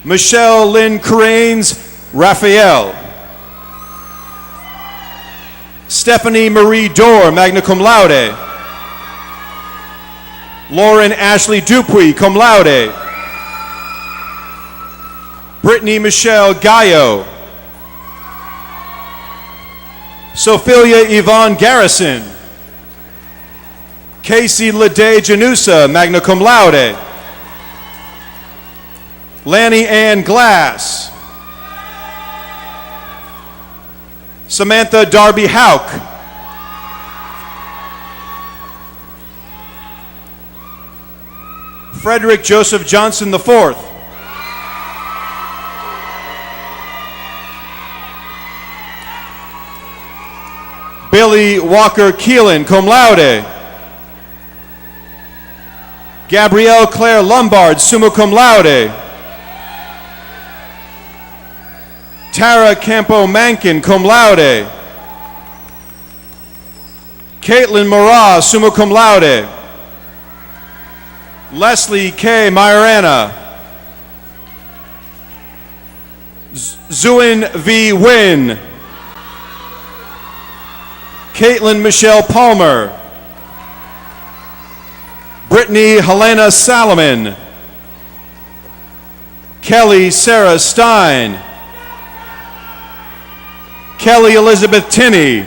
Michelle Lynn Cranes Raphael. Stephanie Marie Dorr, magna cum laude. Lauren Ashley Dupuy, cum laude. Brittany Michelle Gallo. Sophia Yvonne Garrison. Casey Lede Janusa, magna cum laude. Lanny Ann Glass. Samantha Darby Hauk. Frederick Joseph Johnson IV. Billy Walker Keelan, cum laude. Gabrielle Claire Lombard, summa cum laude. Tara Campo Mankin, cum laude. Caitlin Moraz, summa cum laude. Leslie K. Majorana. Zuin V. Wynn. Caitlin Michelle Palmer. Brittany Helena Salomon. Kelly Sarah Stein. Kelly Elizabeth Tinney.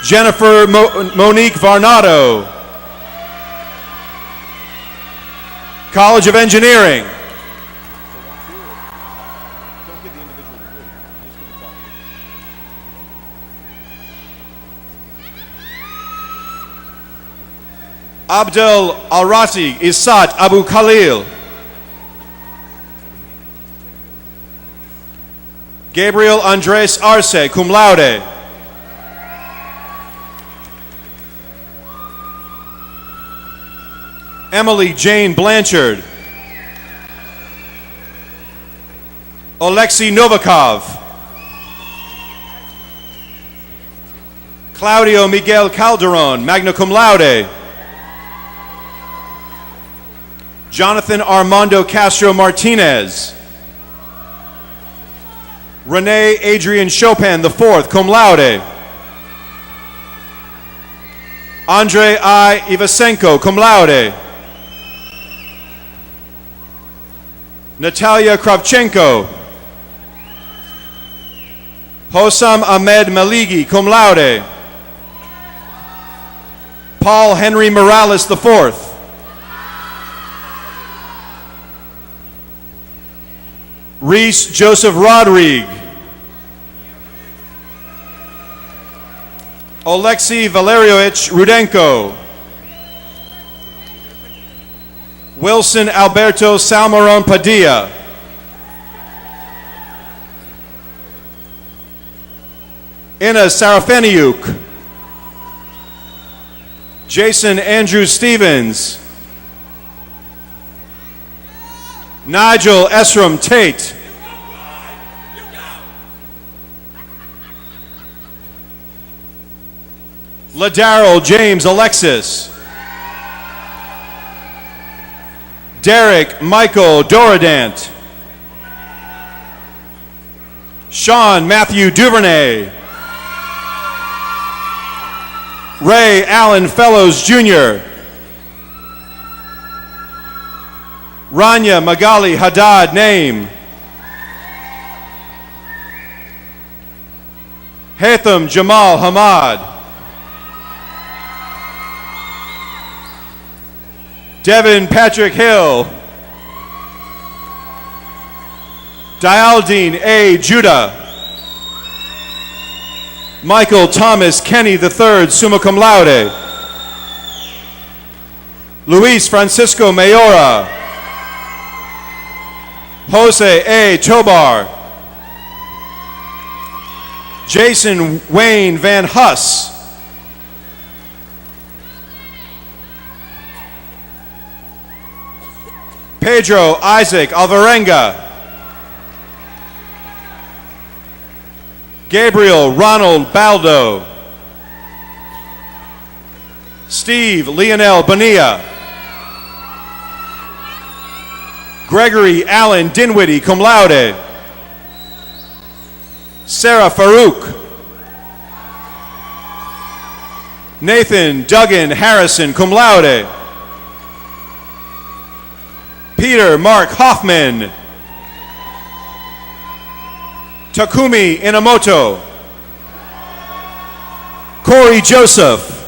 Jennifer Monique Varnado. College of Engineering. Abdel Al-Rati Isat Abu Khalil. Gabriel Andres Arce, cum laude. Emily Jane Blanchard. Alexei Novikov. Claudio Miguel Calderon, magna cum laude. Jonathan Armando Castro Martinez. Renee Adrian Chopin IV, cum laude. Andre I. Ivasenko, cum laude. Natalia Kravchenko. Hossam Ahmed Maligi, cum laude. Paul Henry Morales IV. Reese Joseph Rodrigue. Alexei Valerievich Rudenko. Wilson Alberto Salmoron Padilla. Inna Sarafeniuk. Jason Andrew Stevens. Nigel Esram Tate. LaDarrell James Alexis. Derek Michael Doradant. Sean Matthew Duvernay. Ray Allen Fellows Jr. Rania Magali Haddad Name. Haitham Jamal Hamad. Devin Patrick Hill. Dialdine A. Judah. Michael Thomas Kenny III, summa cum laude. Luis Francisco Mayora. Jose A. Tobar. Jason Wayne Van Huss. Pedro Isaac Alvarenga. Gabriel Ronald Baldo. Steve Leonel Bonilla. Gregory Allen Dinwiddie, cum laude. Sarah Farouk. Nathan Duggan Harrison, cum laude. Peter Mark Hoffman. Takumi Inamoto. Corey Joseph.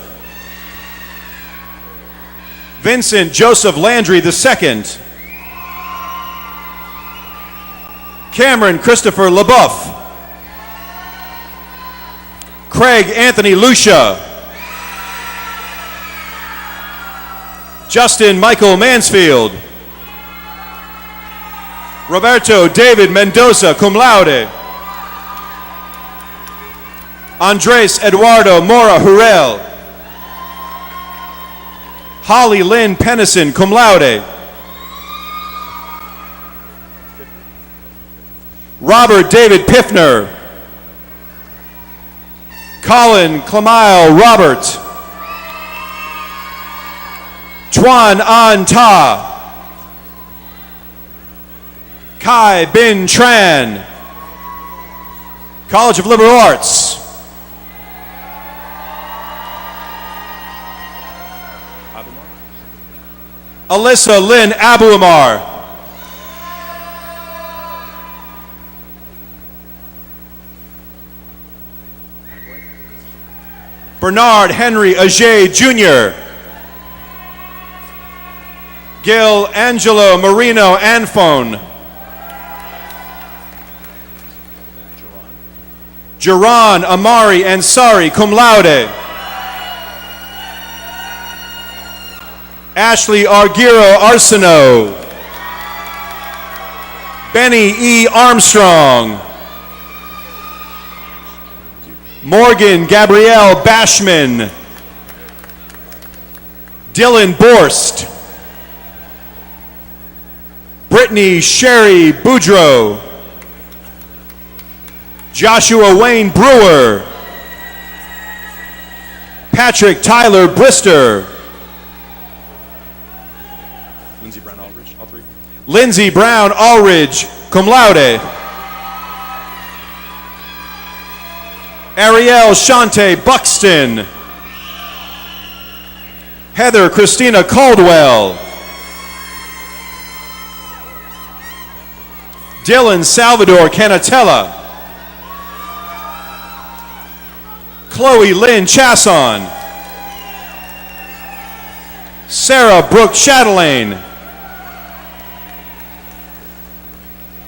Vincent Joseph Landry II. Cameron Christopher LaBeouf. Craig Anthony Lucia. Justin Michael Mansfield. Roberto David Mendoza, cum laude. Andres Eduardo Mora Hurel. Holly Lynn Pennison, cum laude. Robert David Piffner. Colin Clamile Robert. Tuan An Ta. Kai Bin Tran. College of Liberal Arts. Alyssa Lynn Abuamar. Bernard Henry Ajay Jr. Gil Angelo Marino Anfone. Jaron Amari Ansari, cum laude. Ashley Argiro Arsenault. Benny E. Armstrong. Morgan Gabrielle Bashman. Dylan Borst. Brittany Sherry Boudreau. Joshua Wayne Brewer. Patrick Tyler Brister. Lindsey Brown Allridge, all three. Lindsey Brown Allridge, cum laude. Ariel Shante Buxton. Heather Christina Caldwell. Dylan Salvador Canatella. Chloe Lynn Chasson. Sarah Brooke Chatelaine.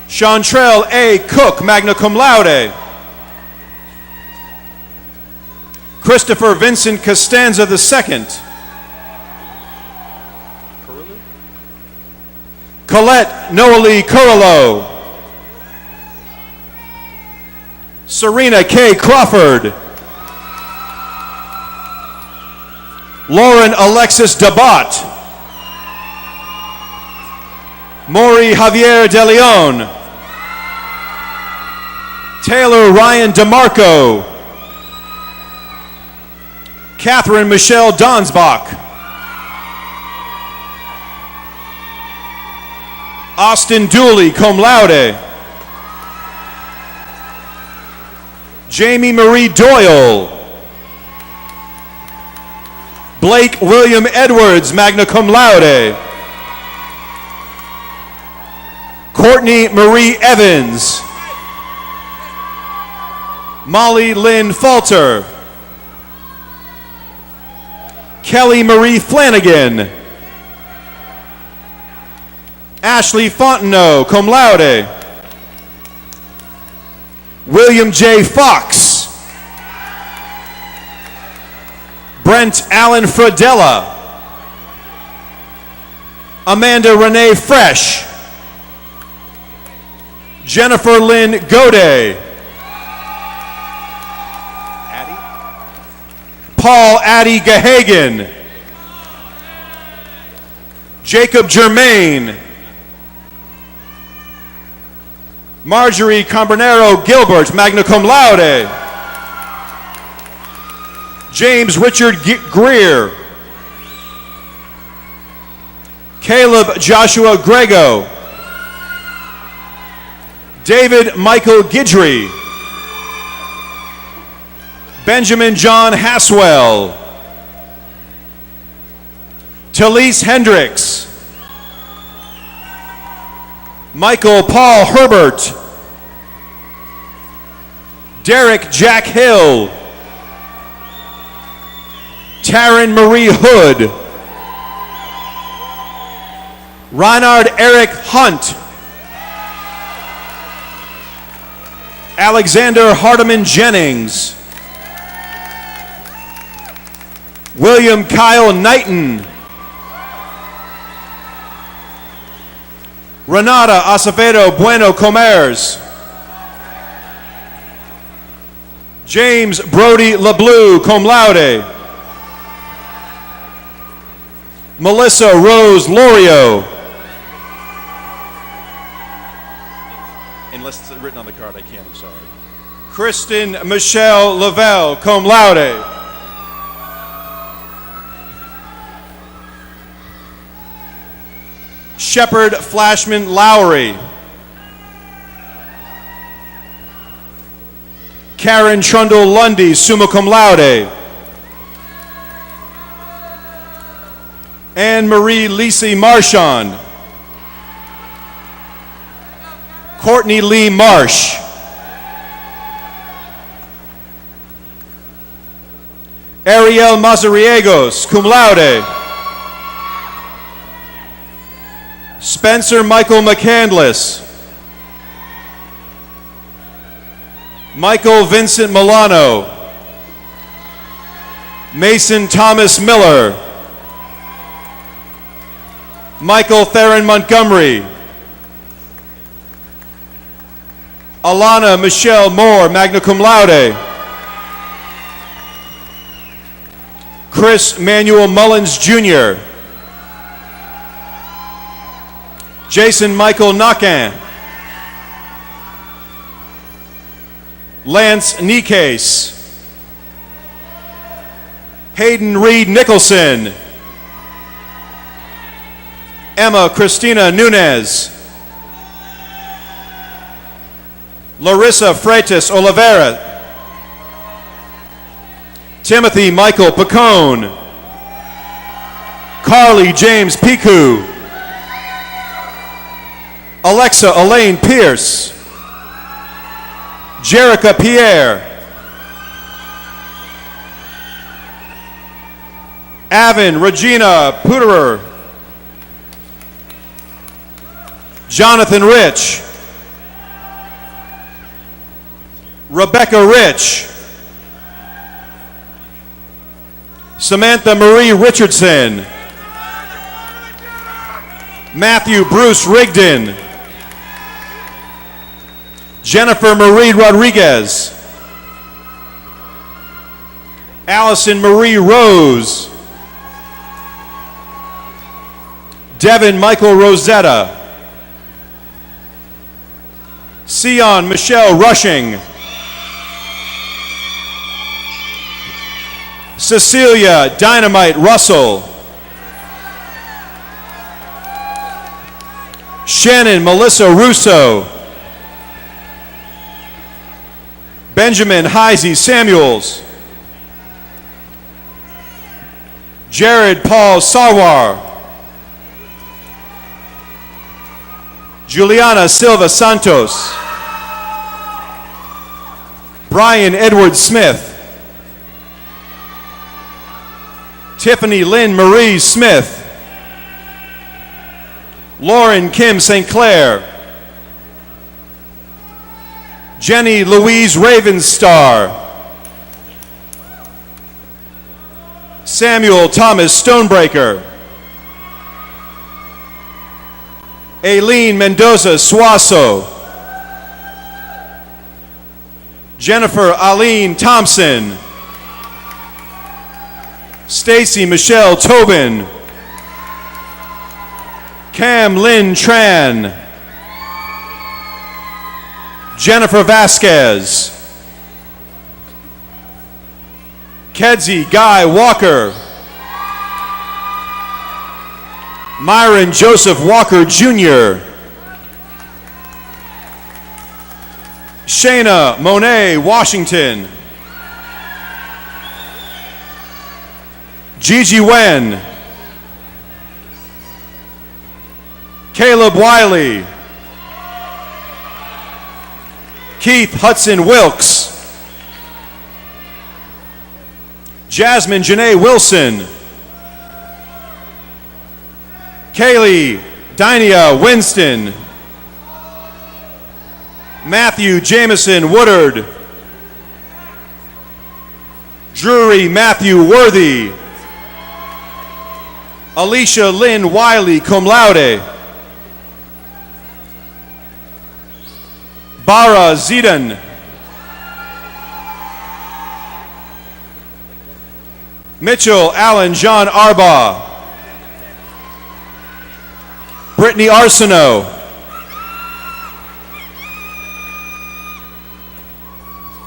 Chantrell A. Cook, magna cum laude. Christopher Vincent Costanza II. Colette Noalie Curlo. Serena K. Crawford. Lauren Alexis Dabat. Maury Javier De Leon. Taylor Ryan DeMarco. Catherine Michelle Donsbach. Austin Dooley, cum laude. Jamie Marie Doyle. Blake William Edwards, magna cum laude. Courtney Marie Evans. Molly Lynn Falter. Kelly Marie Flanagan. Ashley Fontenot, cum laude. William J. Fox. Brent Allen Fradella. Amanda Renee Fresh. Jennifer Lynn Goday. Paul Addy Gahagan. Jacob Germain. Marjorie Cambronero Gilbert, magna cum laude. James Richard Greer. Caleb Joshua Grego. David Michael Guidry. Benjamin John Haswell. Talise Hendricks. Michael Paul Herbert. Derek Jack Hill. Taryn Marie Hood. Reinhard Eric Hunt. Alexander Hardiman Jennings. William Kyle Knighton. Renata Acevedo Bueno Comers. James Brody LeBlue, cum laude. Melissa Rose Lorio. Unless it's written on the card, I can't, I'm sorry. Kristen Michelle Lavelle, cum laude. Shepard Flashman Lowry. Karen Trundle Lundy, summa cum laude. Anne Marie Lisi Marchand. Courtney Lee Marsh. Ariel Mazariegos, cum laude. Spencer Michael McCandless. Michael Vincent Milano. Mason Thomas Miller. Michael Theron Montgomery. Alana Michelle Moore, magna cum laude. Chris Manuel Mullins Jr. Jason Michael Nakan. Lance Nikase. Hayden Reed Nicholson. Emma Christina Nunez. Larissa Freitas Oliveira. Timothy Michael Picone. Carly James Piku. Alexa Elaine Pierce. Jerica Pierre. Avon Regina Puderer. Jonathan Rich. Rebecca Rich. Samantha Marie Richardson. Matthew Bruce Rigdon. Jennifer Marie Rodriguez. Allison Marie Rose. Devin Michael Rosetta. Sion Michelle Rushing. Cecilia Dynamite Russell. Shannon Melissa Russo. Benjamin Heisey Samuels. Jared Paul Sarwar. Juliana Silva Santos. Brian Edward Smith. Tiffany Lynn Marie Smith. Lauren Kim St. Clair. Jenny Louise Ravenstar. Samuel Thomas Stonebreaker. Aileen Mendoza Suaso. Jennifer Aline Thompson. Stacy Michelle Tobin. Cam Lynn Tran. Jennifer Vasquez. Kedzie Guy Walker. Myron Joseph Walker Jr. Shayna Monet Washington. Gigi Wen. Caleb Wiley. Keith Hudson Wilkes. Jasmine Janae Wilson. Kaylee Dynia Winston. Matthew Jameson Woodard. Drury Matthew Worthy. Alicia Lynn Wiley, cum laude. Bara Zidan. Mitchell Allen John Arbaugh. Brittany Arsenault.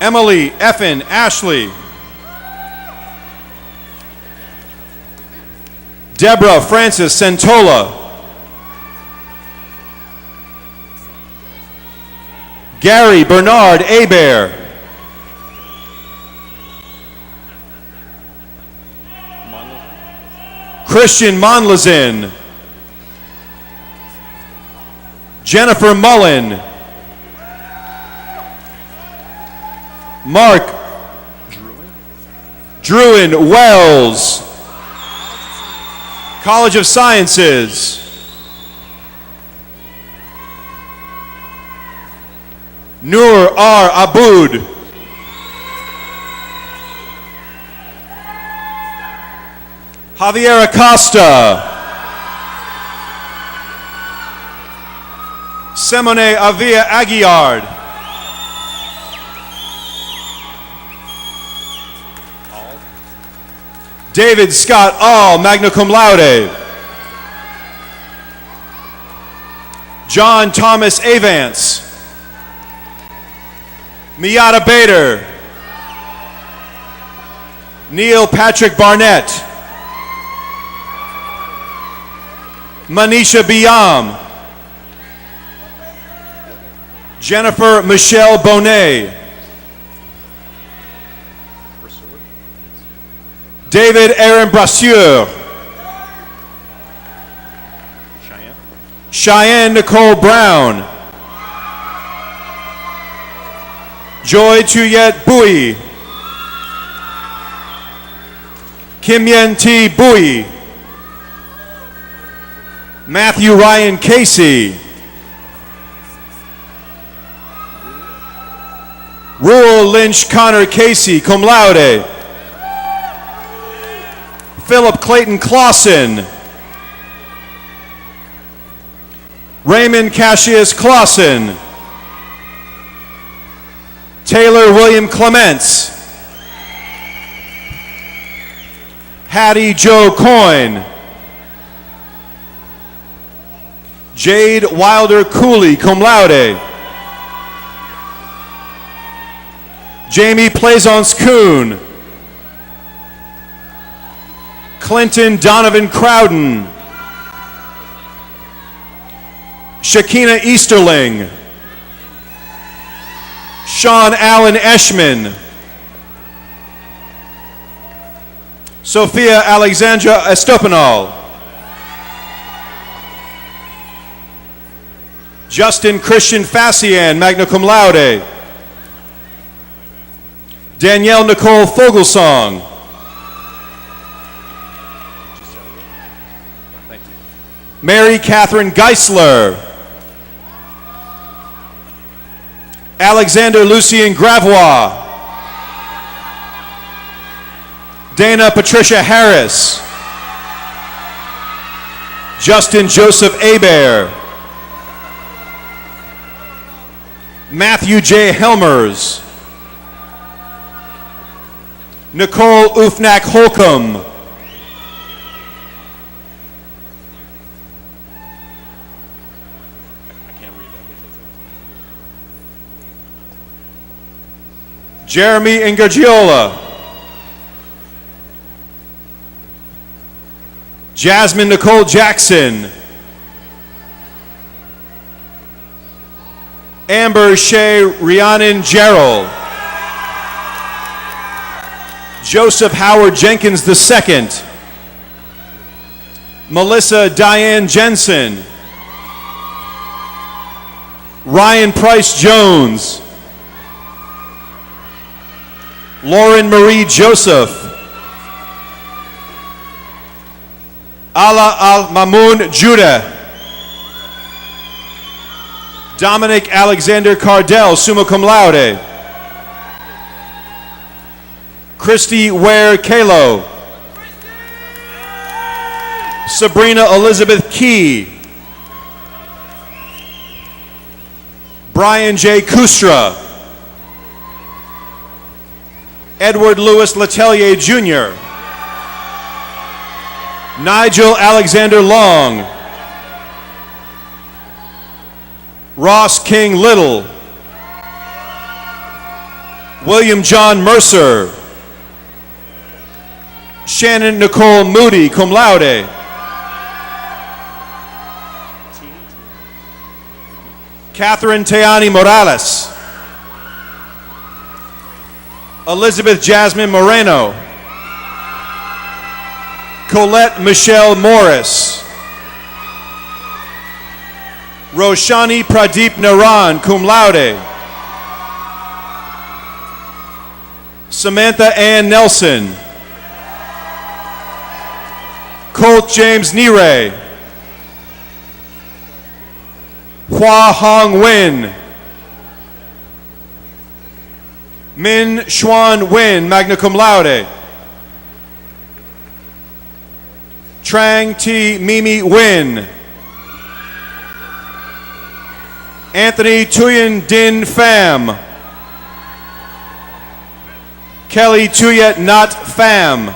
Emily Effin Ashley. Deborah Francis Santola. Gary Bernard Hebert. Christian Monlezin. Jennifer Mullen. Mark Druin Wells. College of Sciences. Noor R. Aboud. Javier Acosta. Simone Avia Aguiard. David Scott All, magna cum laude. John Thomas Avance, Miata Bader, Neil Patrick Barnett, Manisha Biam, Jennifer Michelle Bonet, David Aaron Brasseur, Cheyenne Nicole Brown, Joy Chuyet Bui, Kim Yen T. Bui, Matthew Ryan Casey, Ruel Lynch Connor Casey, cum laude, Philip Clayton Clausen, Raymond Cassius Clausen, Taylor William Clements, Hattie Joe Coyne, Jade Wilder Cooley, cum laude, Jamie Plaisance Kuhn, Clinton Donovan Crowden, Shakina Easterling, Sean Allen Eschman, Sophia Alexandra Estopanol, Justin Christian Fassian, magna cum laude, Danielle Nicole Fogelsong, Mary Catherine Geisler, Alexander Lucien Gravois, Dana Patricia Harris, Justin Joseph Hebert, Matthew J. Helmers, Nicole Ufnak Holcomb, Jeremy Ingergiola, Jasmine Nicole Jackson, Amber Shea Rhiannon Gerald, Joseph Howard Jenkins II, Melissa Diane Jensen, Ryan Price Jones, Lauren Marie Joseph, Ala Al-Mamoun Judah, Dominic Alexander Cardell, summa cum laude, Christy Ware Kalo, Sabrina Elizabeth Key, Brian J. Kustra, Edward Louis Letellier Jr., Nigel Alexander Long, Ross King Little, William John Mercer, Shannon Nicole Moody, cum laude, Catherine Teani Morales, Elizabeth Jasmine Moreno, Colette Michelle Morris, Roshani Pradeep Naran, cum laude, Samantha Ann Nelson, Colt James Nire, Hua Hong Win, Min Xuan Win, magna cum laude, Trang T. Mimi Win, Anthony Tuyen Din Pham, Kelly Tuyet Not Pham,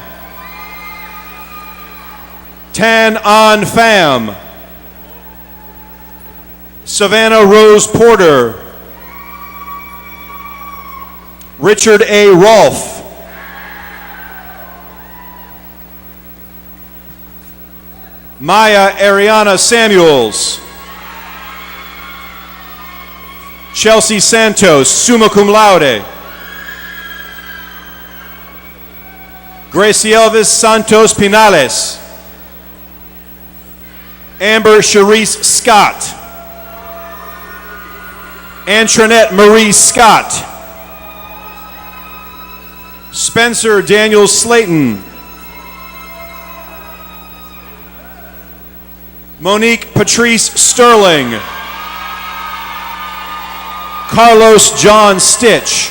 Tan An Pham, Savannah Rose Porter. Richard A. Rolfe. Maya Ariana Samuels. Chelsea Santos, summa cum laude. Gracie Elvis Santos Pinales. Amber Charisse Scott. Antronette Marie Scott. Spencer Daniel Slayton. Monique Patrice Sterling. Carlos John Stitch.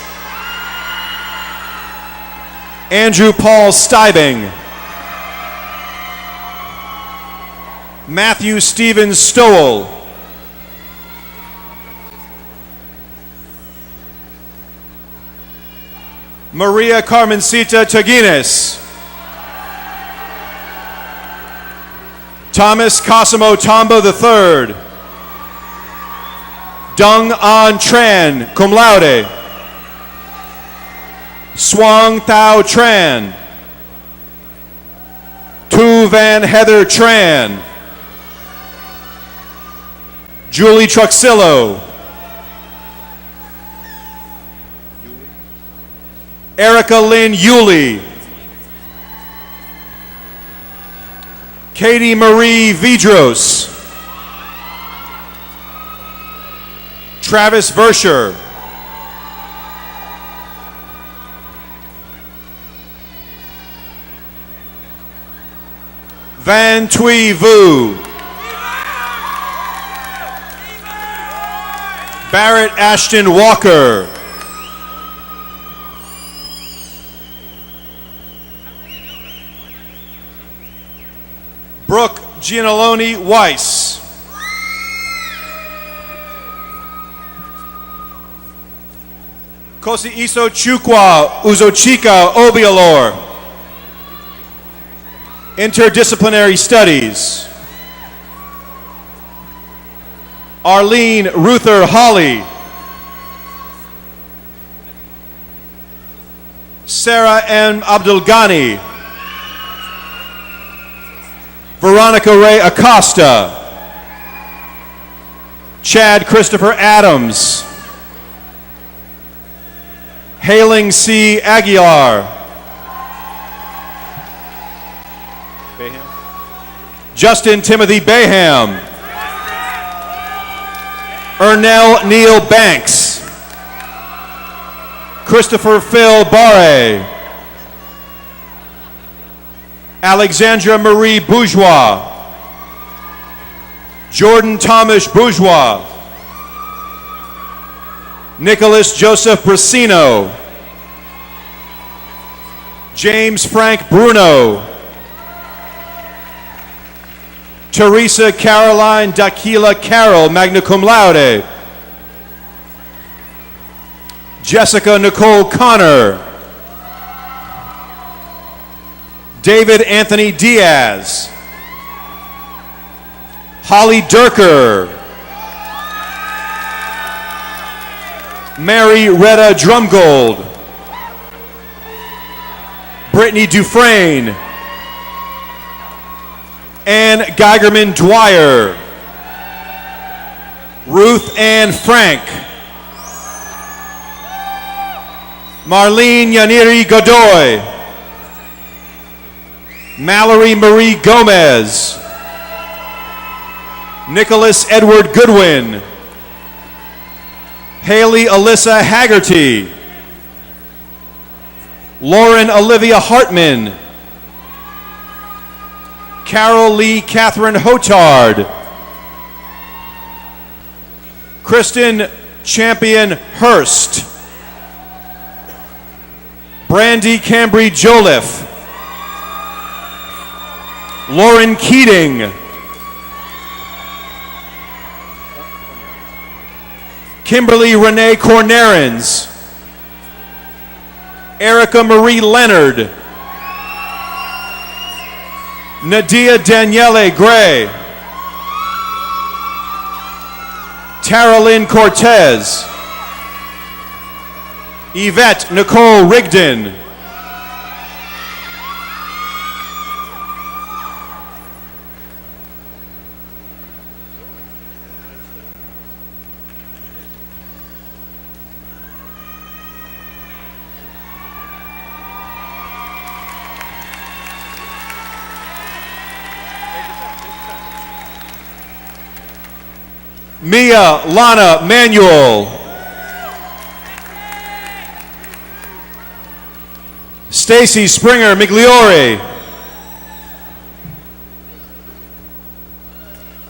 Andrew Paul Stibing. Matthew Stephen Stowell. Maria Carmencita Taguines. Thomas Cosimo Tomba III. Dung An Tran, cum laude. Swang Thao Tran. Tu Van Heather Tran. Julie Truxillo. Erica Lynn Yulee. Katie Marie Vidros. Travis Verscher. Van Thuy Vu. Barrett Ashton Walker. Brooke Gianaloni Weiss. Kosi Iso Chukwa Uzochika Obialor. Interdisciplinary Studies. Arlene Ruther Hawley. Sarah M. Abdulghani. Veronica Ray Acosta. Chad Christopher Adams. Haling C. Aguilar. Justin Timothy Baham. Ernell Neil Banks. Christopher Phil Barre. Alexandra Marie Bourgeois. Jordan Thomas Bourgeois. Nicholas Joseph Brasino. James Frank Bruno. Teresa Caroline Daquila Carroll, magna cum laude. Jessica Nicole Connor. David Anthony Diaz. Holly Durker. Mary Retta Drumgold. Brittany Dufresne. Ann Geigerman Dwyer. Ruth Ann Frank. Marlene Yaniri Godoy. Mallory Marie Gomez. Nicholas Edward Goodwin. Haley Alyssa Haggerty. Lauren Olivia Hartman. Carol Lee Catherine Hotard. Kristen Champion Hurst. Brandy Cambry Joliffe. Lauren Keating. Kimberly Renee Cornarens. Erica Marie Leonard. Nadia Daniele Gray. Tara Lynn Cortez. Yvette Nicole Rigdon. Mia Lana Manuel. Stacy Springer Migliore.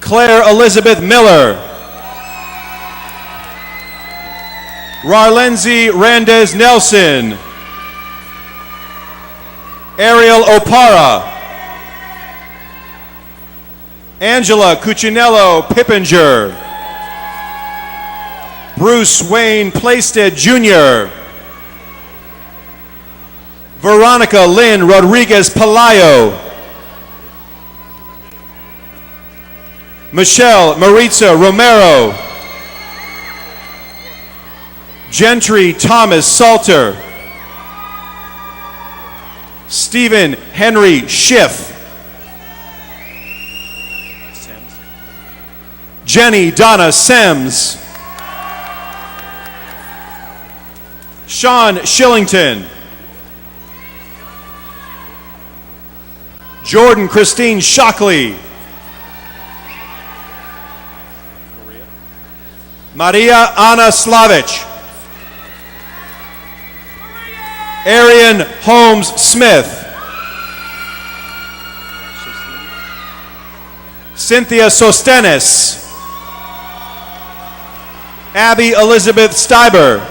Claire Elizabeth Miller. Rarlenzi Randez Nelson. Ariel Opara. Angela Cuccinello Pippinger. Bruce Wayne Plaisted Jr. Veronica Lynn Rodriguez Palayo. Michelle Maritza Romero. Gentry Thomas Salter. Stephen Henry Schiff. Jenny Donna Sems. Sean Shillington. Jordan Christine Shockley. Maria Anna Slavich. Arian Holmes Smith. Cynthia Sostenes. Abby Elizabeth Steiber.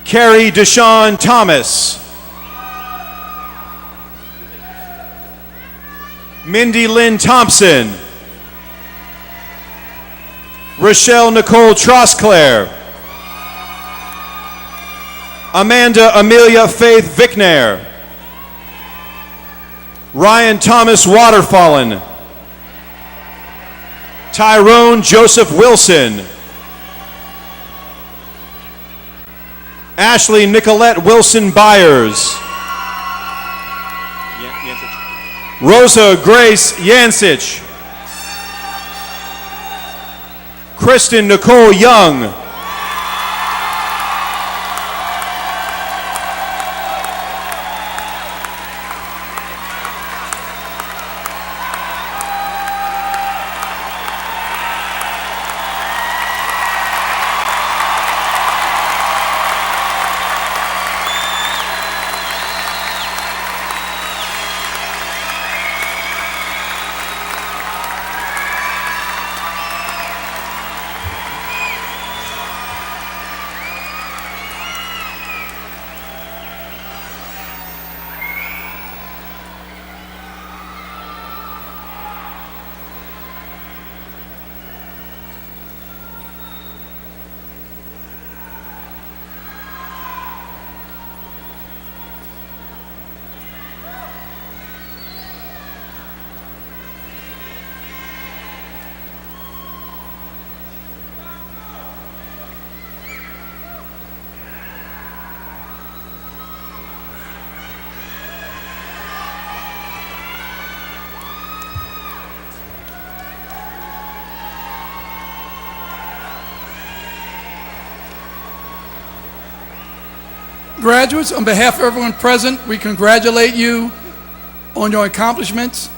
Carrie Deshawn Thomas. Mindy Lynn Thompson. Rochelle Nicole Trosclair. Amanda Amelia Faith Vicknair. Ryan Thomas Waterfallen. Tyrone Joseph Wilson. Ashley Nicolette Wilson Byers. Rosa Grace Yancich. Kristen Nicole Young. Graduates, on behalf of everyone present, we congratulate you on your accomplishments.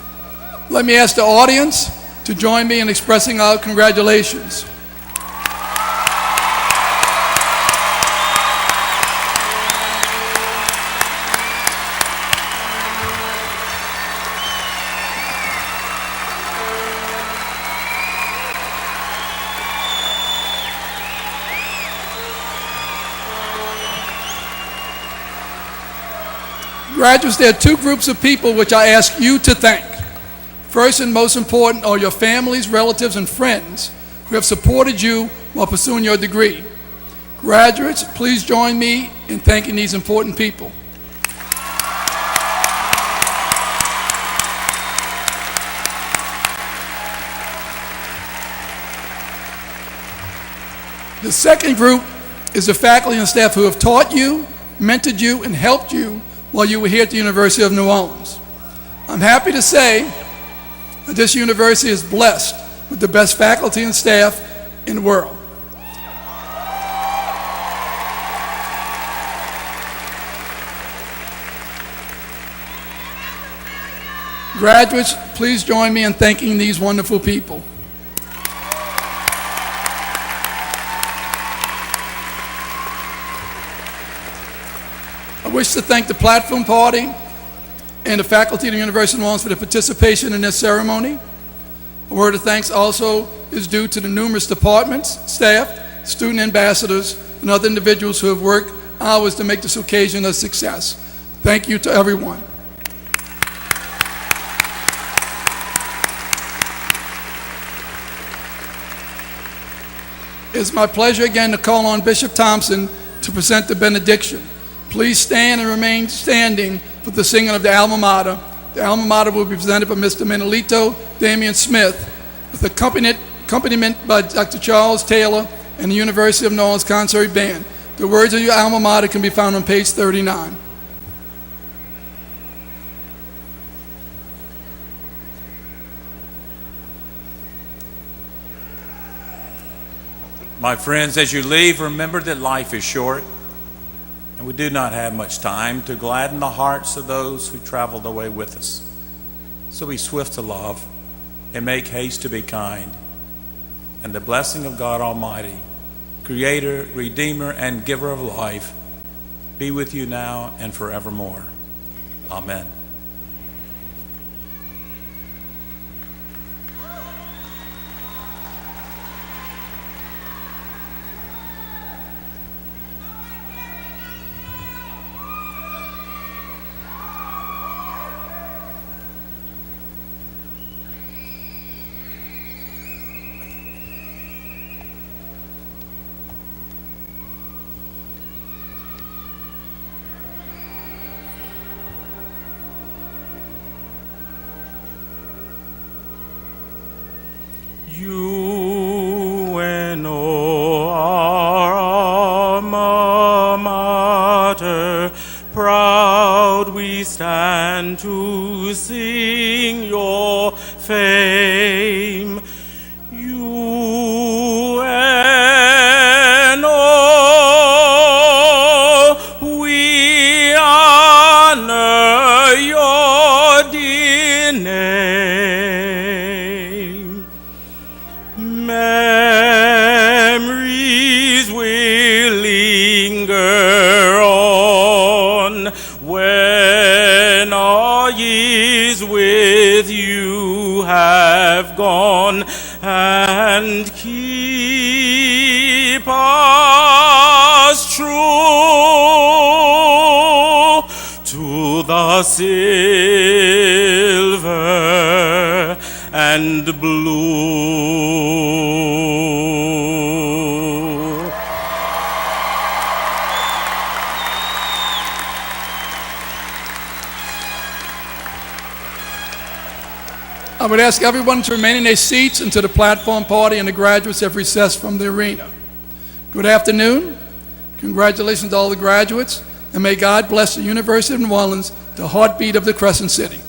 Let me ask the audience to join me in expressing our congratulations. Graduates, there are two groups of people which I ask you to thank. First and most important are your families, relatives, and friends who have supported you while pursuing your degree. Graduates, please join me in thanking these important people. The second group is the faculty and staff who have taught you, mentored you, and helped you while you were here at the University of New Orleans. I'm happy to say that this university is blessed with the best faculty and staff in the world. Graduates, please join me in thanking these wonderful people. I wish to thank the Platform Party and the faculty of the University of New Orleans for their participation in this ceremony. A word of thanks also is due to the numerous departments, staff, student ambassadors, and other individuals who have worked hours to make this occasion a success. Thank you to everyone. It's my pleasure again to call on Bishop Thompson to present the benediction. Please stand and remain standing for the singing of the alma mater. The alma mater will be presented by Mr. Menelito Damian Smith with accompaniment by Dr. Charles Taylor and the University of New Orleans Concert Band. The words of your alma mater can be found on page 39. My friends, as you leave, remember that life is short, and we do not have much time to gladden the hearts of those who traveled away with us. So be swift to love and make haste to be kind. And the blessing of God Almighty, Creator, Redeemer, and Giver of life, be with you now and forevermore. Amen. UNO, our alma mater, proud we stand to sing your fame. UNO, we honor your dear name. Memories will linger on when our years with you have gone, and keep us true to the silver and blue. I would ask everyone to remain in their seats until the Platform Party and the graduates have recessed from the arena. Good afternoon. Congratulations to all the graduates, and may God bless the University of New Orleans, the heartbeat of the Crescent City.